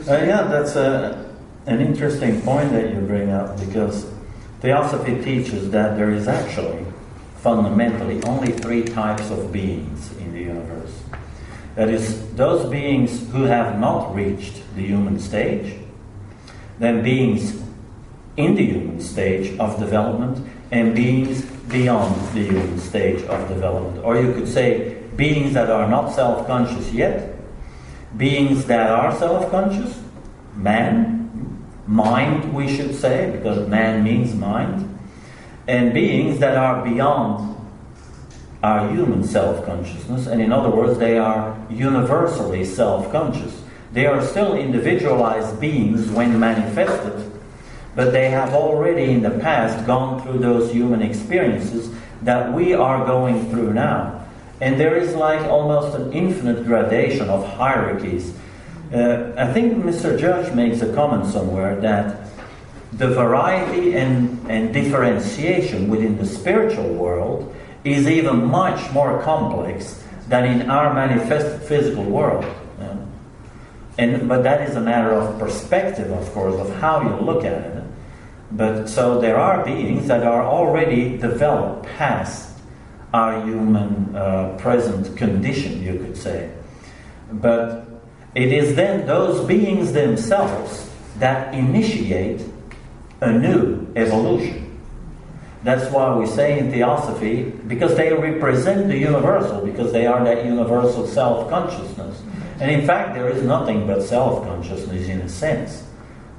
Yeah, that's an interesting point that you bring up, because Theosophy teaches that there is actually fundamentally only three types of beings in the universe. That is, those beings who have not reached the human stage, then beings in the human stage of development, and beings beyond the human stage of development. Or you could say beings that are not self-conscious yet, beings that are self-conscious, mind we should say, because man means mind, and beings that are beyond our human self-consciousness, and in other words, they are universally self-conscious. They are still individualized beings when manifested, but they have already in the past gone through those human experiences that we are going through now. And there is like almost an infinite gradation of hierarchies. I think Mr. Judge makes a comment somewhere that the variety and differentiation within the spiritual world is even much more complex than in our manifest physical world. But that is a matter of perspective, of course, of how you look at it. But so there are beings that are already developed past our human present condition, you could say. But it is then those beings themselves that initiate a new evolution. That's why we say in Theosophy, because they represent the universal, because they are that universal self-consciousness. And in fact, there is nothing but self-consciousness in a sense,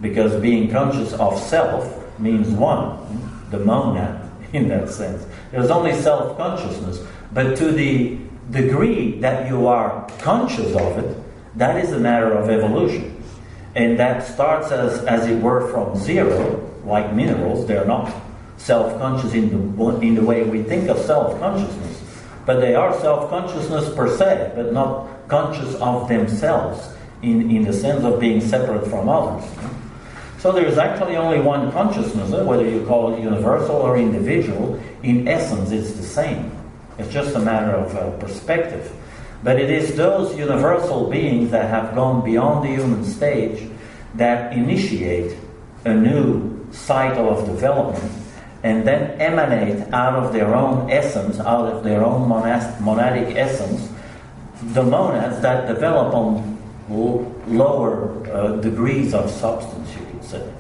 because being conscious of self means one, the monad in that sense. There's only self-consciousness, but to the degree that you are conscious of it, that is a matter of evolution. And that starts as it were from zero, like minerals. They're not self-conscious in the way we think of self-consciousness, but they are self-consciousness per se, but not conscious of themselves in the sense of being separate from others. So there is actually only one consciousness, whether you call it universal or individual. In essence, it's the same. It's just a matter of perspective. But it is those universal beings that have gone beyond the human stage that initiate a new cycle of development and then emanate out of their own essence, out of their own monadic essence, the monads that develop on lower degrees of substance, you could say.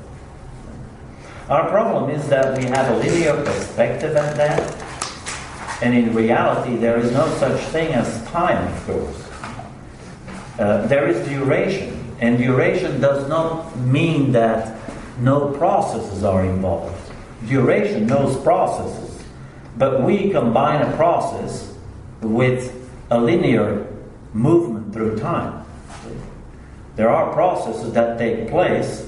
Our problem is that we have a linear perspective at that, and in reality there is no such thing as time, of course. There is duration, and duration does not mean that no processes are involved. Duration knows processes, but we combine a process with a linear movement through time. There are processes that take place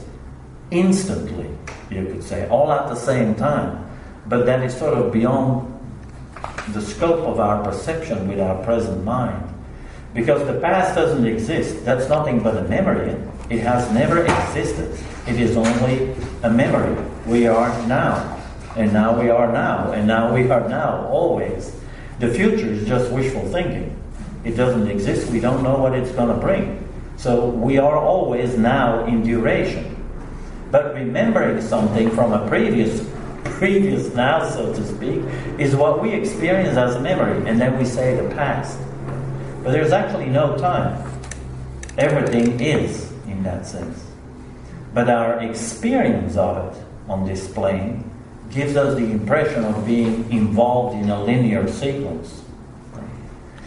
instantly, you could say, all at the same time, but that is sort of beyond the scope of our perception with our present mind. Because the past doesn't exist. That's nothing but a memory. It has never existed. It is only a memory. We are now, and now we are now, and now we are now, always. The future is just wishful thinking. It doesn't exist. We don't know what it's going to bring. So we are always now in duration. But remembering something from a previous now, so to speak, is what we experience as a memory, and then we say the past. But there's actually no time. Everything is, in that sense. But our experience of it on this plane gives us the impression of being involved in a linear sequence.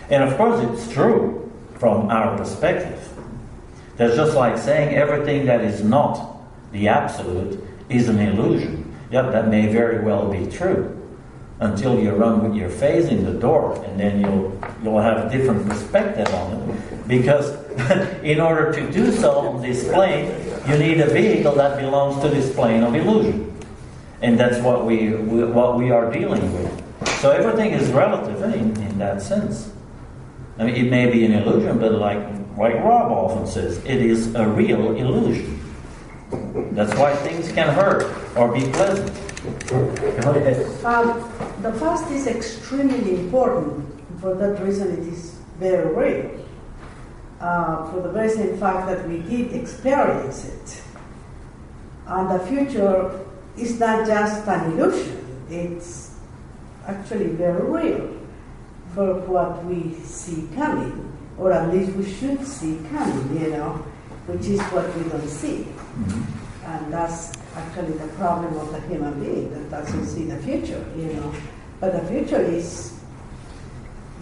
And of course it's true from our perspective. That's just like saying everything that is not the absolute is an illusion. Yeah, that may very well be true, until you run with your face in the door, and then you'll have a different perspective on it. Because in order to do so on this plane, you need a vehicle that belongs to this plane of illusion, and that's what we are dealing with. So everything is relative in that sense. I mean, it may be an illusion, but like Rob often says, it is a real illusion. That's why things can hurt or be pleasant. Go ahead. The past is extremely important. For that reason, it is very real. For the very same fact that we did experience it. And the future is not just an illusion. It's actually very real for what we see coming, or at least we should see coming, which is what we don't see. Mm-hmm. And that's actually the problem of the human being, that doesn't see the future, But the future is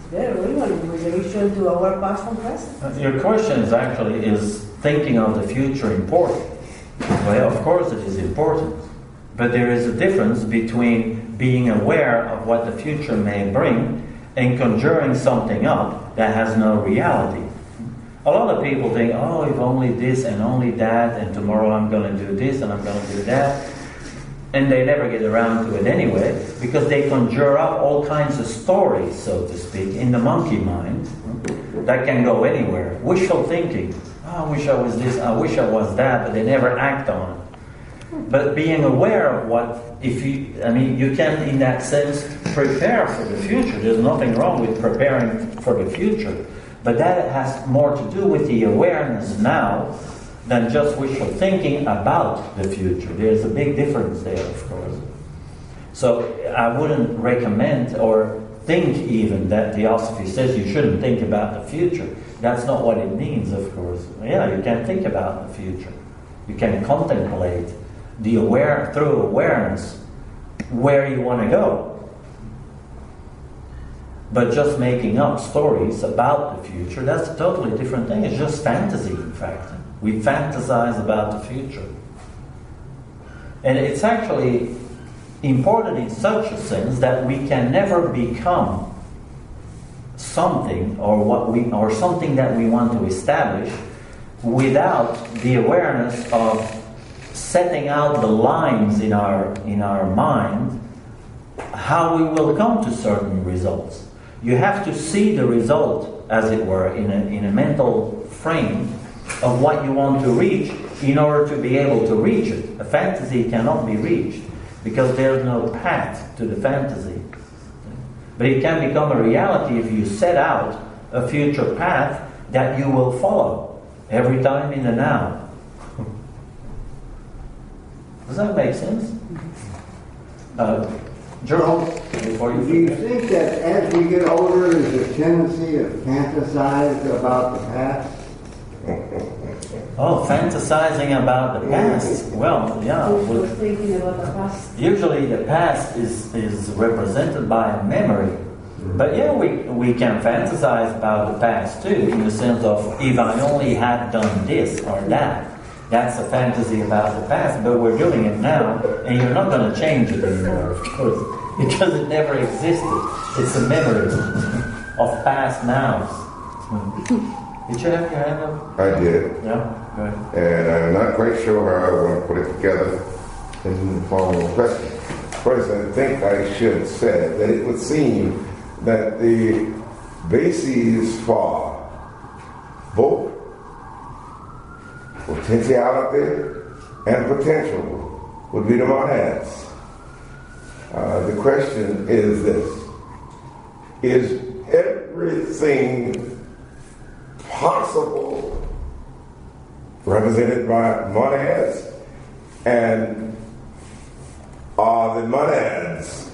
very real in relation to our past and present. Your question is thinking of the future important? Well, of course it is important. But there is a difference between being aware of what the future may bring and conjuring something up that has no reality. A lot of people think, oh, if only this and only that, and tomorrow I'm going to do this and I'm going to do that. And they never get around to it anyway, because they conjure up all kinds of stories, so to speak, in the monkey mind that can go anywhere. Wishful thinking. Oh, I wish I was this, I wish I was that, but they never act on it. But being aware of you can, in that sense, prepare for the future. There's nothing wrong with preparing for the future. But that has more to do with the awareness now than just wishful thinking about the future. There's a big difference there, of course. So I wouldn't recommend or think even that Theosophy says you shouldn't think about the future. That's not what it means, of course. Yeah, you can think about the future. You can contemplate through awareness where you want to go. But just making up stories about the future, that's a totally different thing. It's just fantasy, in fact. We fantasize about the future. And it's actually important in such a sense that we can never become something or something that we want to establish without the awareness of setting out the lines in our mind how we will come to certain results. You have to see the result, as it were, in a mental frame of what you want to reach in order to be able to reach it. A fantasy cannot be reached because there's no path to the fantasy. But it can become a reality if you set out a future path that you will follow every time in the now. Does that make sense? Jerome, before you do you think that as we get older, there's a tendency to fantasize about the past? Oh, fantasizing about the past. Well, yeah. We're thinking about the past. Usually the past is represented by a memory. But yeah, we can fantasize about the past too, in the sense of if I only had done this or that. That's a fantasy about the past, but we're doing it now, and you're not going to change it anymore, of course, because it never existed. It's a memory of past nows. Did you have your hand up? I did. Yeah, go ahead. And I'm not quite sure how I want to put it together in the form of a question. First, I think I should say that it would seem that the bases for both potentiality and potential would be the monads. The question is this: is everything possible represented by monads, and are the monads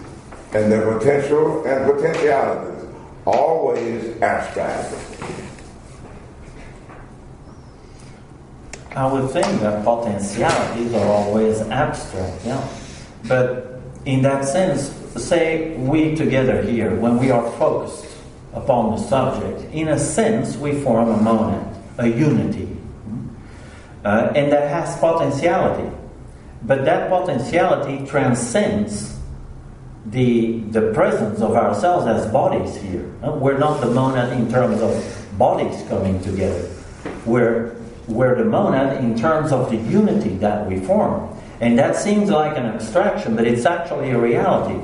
and their potential and potentialities always abstract? I would think that potentialities are always abstract, yeah. But in that sense, say we together here, when we are focused upon the subject, in a sense we form a monad, a unity. And that has potentiality. But that potentiality transcends the presence of ourselves as bodies here. We're not the monad in terms of bodies coming together. We're the monad in terms of the unity that we form. And that seems like an abstraction, but it's actually a reality.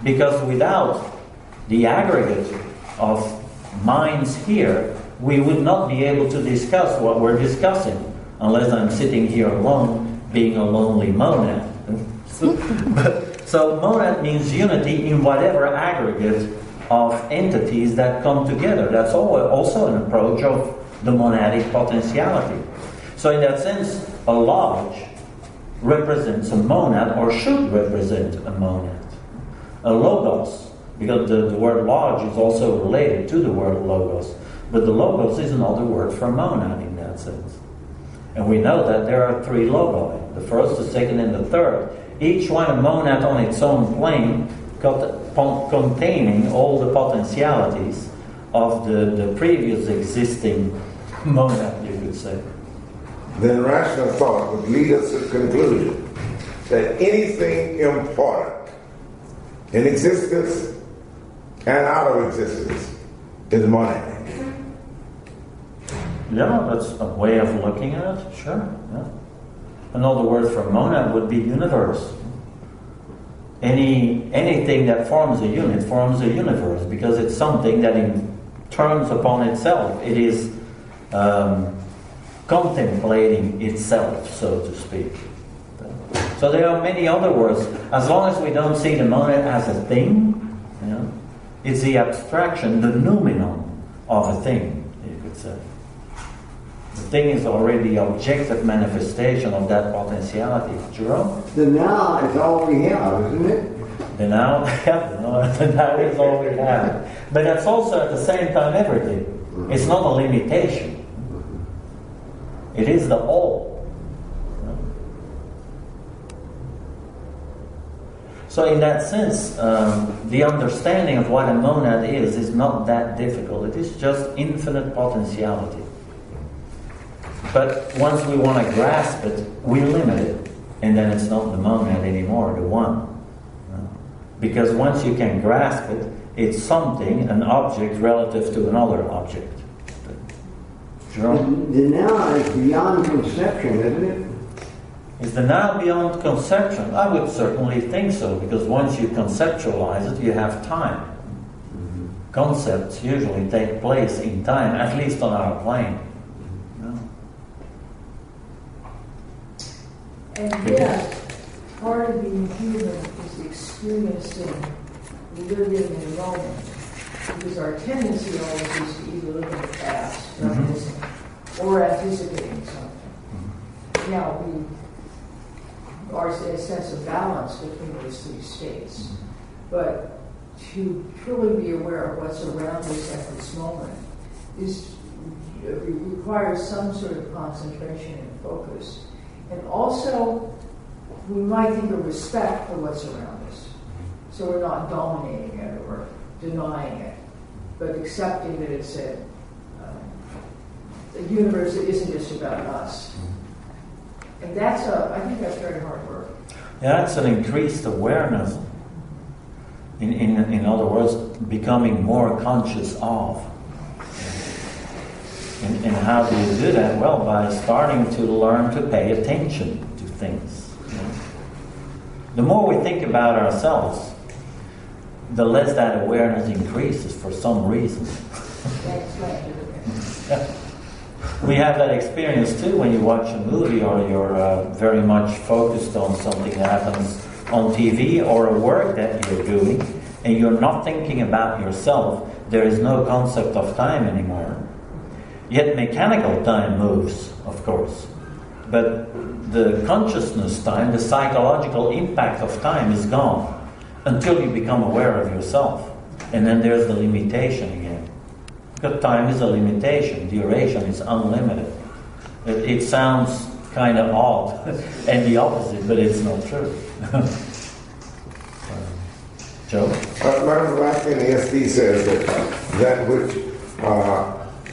Because without the aggregate of minds here, we would not be able to discuss what we're discussing, unless I'm sitting here alone, being a lonely monad. So monad means unity in whatever aggregate of entities that come together. That's also an approach of the monadic potentiality. So in that sense, a lodge represents a monad, or should represent a monad. A logos, because the word lodge is also related to the word logos, but the logos is another word for monad in that sense. And we know that there are three logi, the first, the second, and the third, each one a monad on its own plane, containing all the potentialities of the previous existing monad, you could say. Then rational thought would lead us to the conclusion that anything important in existence and out of existence is monad. Yeah, that's a way of looking at it, sure. Yeah. Another word for monad would be universe. Anything that forms a unit forms a universe, because it's something that turns upon itself. It is contemplating itself, so to speak. So there are many other words. As long as we don't see the monad as a thing, it's the abstraction, the noumenon of a thing, you could say. The thing is already the objective manifestation of that potentiality. Jerome? The now is all we have, isn't it? The now, the now is all we have. But that's also at the same time everything. It's not a limitation. It is the all. So in that sense, the understanding of what a monad is not that difficult. It is just infinite potentiality. But once we want to grasp it, we limit it. And then it's not the monad anymore, the one. Because once you can grasp it, it's something, an object relative to another object. Sure. The now is beyond conception, isn't it? Is the now beyond conception? I would certainly think so, because once you conceptualize it, you have time. Mm-hmm. Concepts usually take place in time, at least on our plane. And yet, part of being human is experiencing, living in the moment. Because our tendency always is to either live in the past, or anticipating something. Now, we are in a sense of balance between those three states. But to truly be aware of what's around us at this moment is requires some sort of concentration and focus. And also, we might think of respect for what's around us. So we're not dominating it or denying it, but accepting that it's a universe that isn't just about us. And I think that's very hard work. Yeah, it's an increased awareness. In other words, becoming more conscious of. And how do you do that? Well, by starting to learn to pay attention to things. The more we think about ourselves, the less that awareness increases for some reason. We have that experience too when you watch a movie or you're very much focused on something that happens on TV or a work that you're doing, and you're not thinking about yourself. There is no concept of time anymore. Yet mechanical time moves, of course. But the consciousness time, the psychological impact of time is gone until you become aware of yourself. And then there's the limitation again. Because time is a limitation. Duration is unlimited. It sounds kind of odd and the opposite, but it's not true. Joe? Martin Black in the SD says that which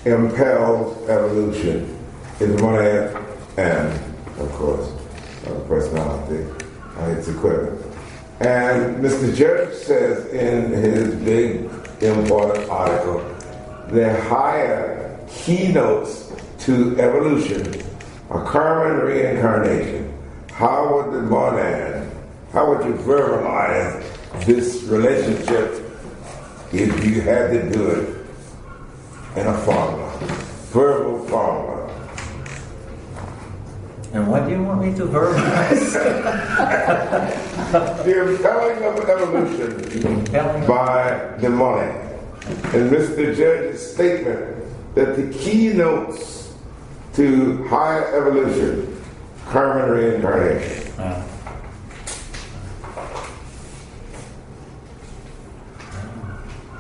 impels evolution is monad and, of course, personality and its equivalent. And Mr. Judge says in his big important article, the higher keynotes to evolution are karma and reincarnation. How would the monad, how would you verbalize this relationship if you had to do it in a formula, verbal formula? And what do you want me to verbalize? The impelling of evolution by the monad. And Mr. Judge's statement that the keynotes to higher evolution, karma and reincarnation.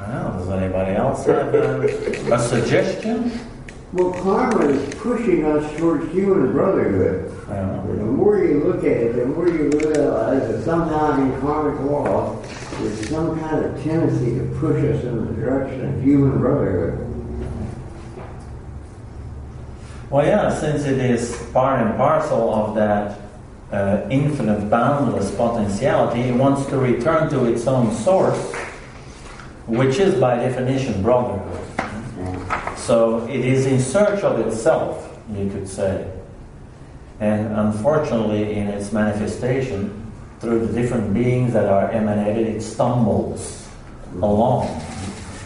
Well, does anybody else have a suggestion? Well, karma is pushing us towards human brotherhood. The more you look at it, the more you realize that somehow in karmic law, there's some kind of tendency to push us in the direction of human brotherhood. Well, yeah, since it is part and parcel of that infinite, boundless potentiality, it wants to return to its own source, which is by definition brotherhood. So it is in search of itself, you could say. And unfortunately, in its manifestation, through the different beings that are emanated, it stumbles along.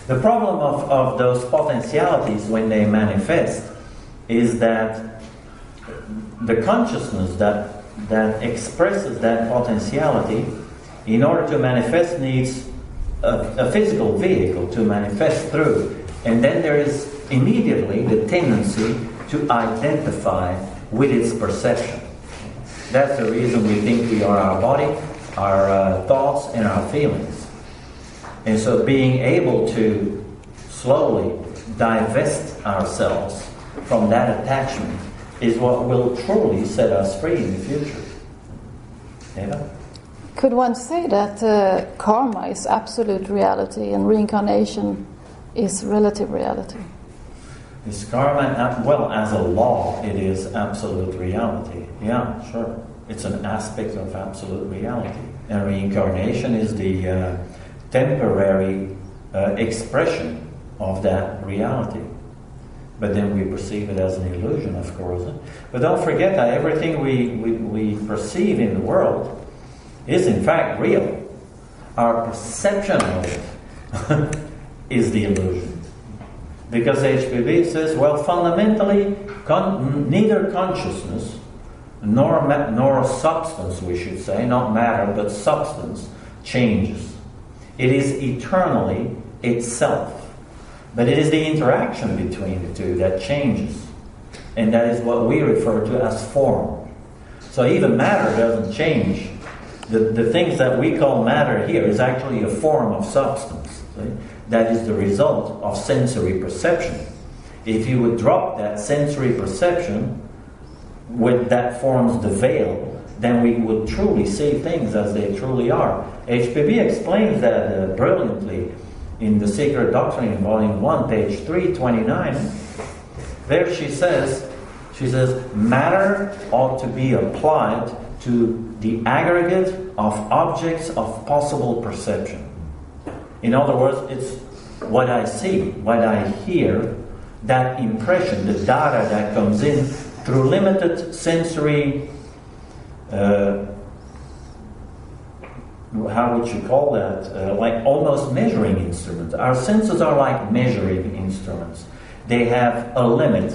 The problem of those potentialities when they manifest is that the consciousness that expresses that potentiality, in order to manifest, needs a physical vehicle to manifest through. And then there is immediately the tendency to identify with its perception. That's the reason we think we are our body, our thoughts, and our feelings. And so being able to slowly divest ourselves from that attachment is what will truly set us free in the future. Eva? Could one say that karma is absolute reality and reincarnation is relative reality? Is karma, well, as a law, it is absolute reality. Yeah, sure. It's an aspect of absolute reality. And reincarnation is the temporary expression of that reality. But then we perceive it as an illusion, of course. But don't forget that everything we perceive in the world is in fact real. Our perception of it is the illusion. Because HPB says, well, fundamentally, neither consciousness nor substance, we should say, not matter, but substance, changes. It is eternally itself. But it is the interaction between the two that changes. And that is what we refer to as form. So even matter doesn't change. The things that we call matter here is actually a form of substance. See? That is the result of sensory perception. If you would drop that sensory perception, that forms the veil, then we would truly see things as they truly are. HPB explains that brilliantly in The Secret Doctrine, Volume 1, page 329. There she says, matter ought to be applied to the aggregate of objects of possible perception. In other words, it's what I see, what I hear, that impression, the data that comes in through limited sensory, how would you call that? Like almost measuring instruments. Our senses are like measuring instruments. They have a limit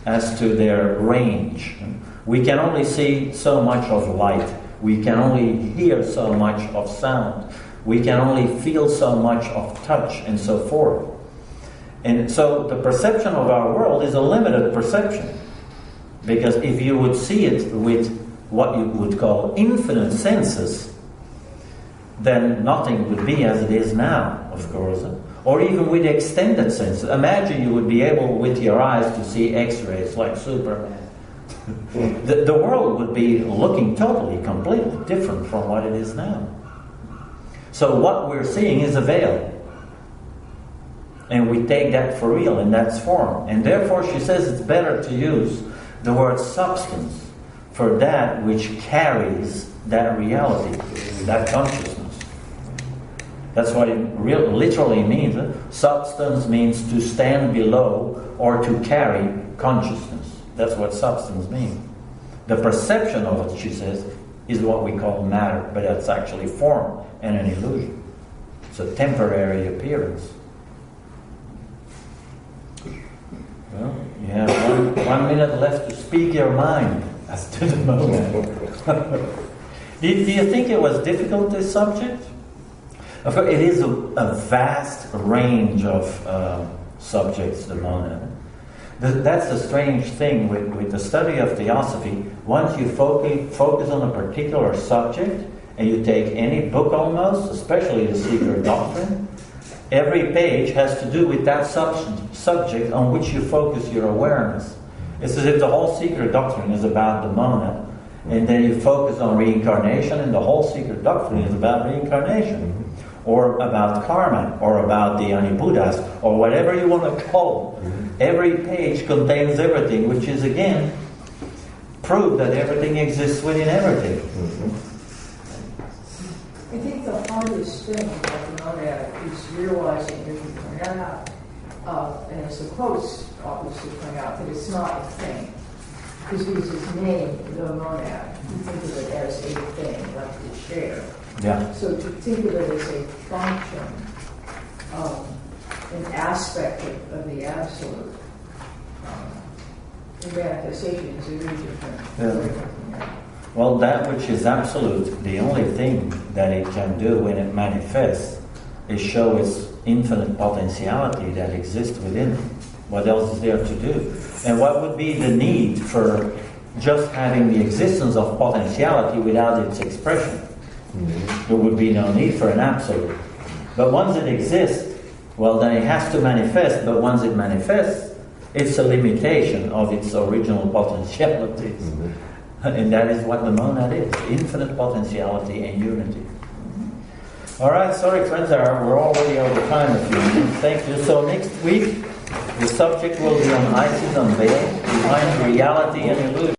as to their range. We can only see so much of light. We can only hear so much of sound. We can only feel so much of touch and so forth. And so the perception of our world is a limited perception. Because if you would see it with what you would call infinite senses, then nothing would be as it is now, of course. Or even with extended senses. Imagine you would be able with your eyes to see X-rays like Superman. The world would be looking totally, completely different from what it is now. So what we're seeing is a veil. And we take that for real in that form. And therefore she says it's better to use the word substance for that which carries that reality, that consciousness. That's what it literally means. Substance means to stand below or to carry consciousness. That's what substance means. The perception of it, she says, is what we call matter, but that's actually form and an illusion. It's a temporary appearance. Well, you have one minute left to speak your mind as to the moment. Do you think it was difficult, this subject? Of course, it is a vast range of subjects, the monad. That's the strange thing with the study of Theosophy. Once you focus on a particular subject, and you take any book almost, especially the Secret Doctrine, every page has to do with that subject on which you focus your awareness. It's as if the whole Secret Doctrine is about the monad, and then you focus on reincarnation, and the whole Secret Doctrine is about reincarnation, or about karma, or about the Ani-Buddhas, or whatever you want to call it. Every page contains everything, which is again proof that everything exists within everything. I think the hardest thing about the monad is realizing, as you point out, and as the quotes obviously point out, that it's not a thing. Because it is its name, the monad. You think of it as a thing, like the chair. Yeah. So to think of it as a function, an aspect of the absolute, the manifestation is a very different. Yeah. Well, that which is absolute, the only thing that it can do when it manifests is show its infinite potentiality that exists within it. What else is there to do? And what would be the need for just having the existence of potentiality without its expression? There would be no need for an absolute. But once it exists, well, then it has to manifest. But once it manifests, it's a limitation of its original potentialities. And that is what the monad is, infinite potentiality and unity. All right, sorry friends, we're already over time a few minutes. Thank you. So next week, the subject will be on Isis Unveiled, behind reality and illusion.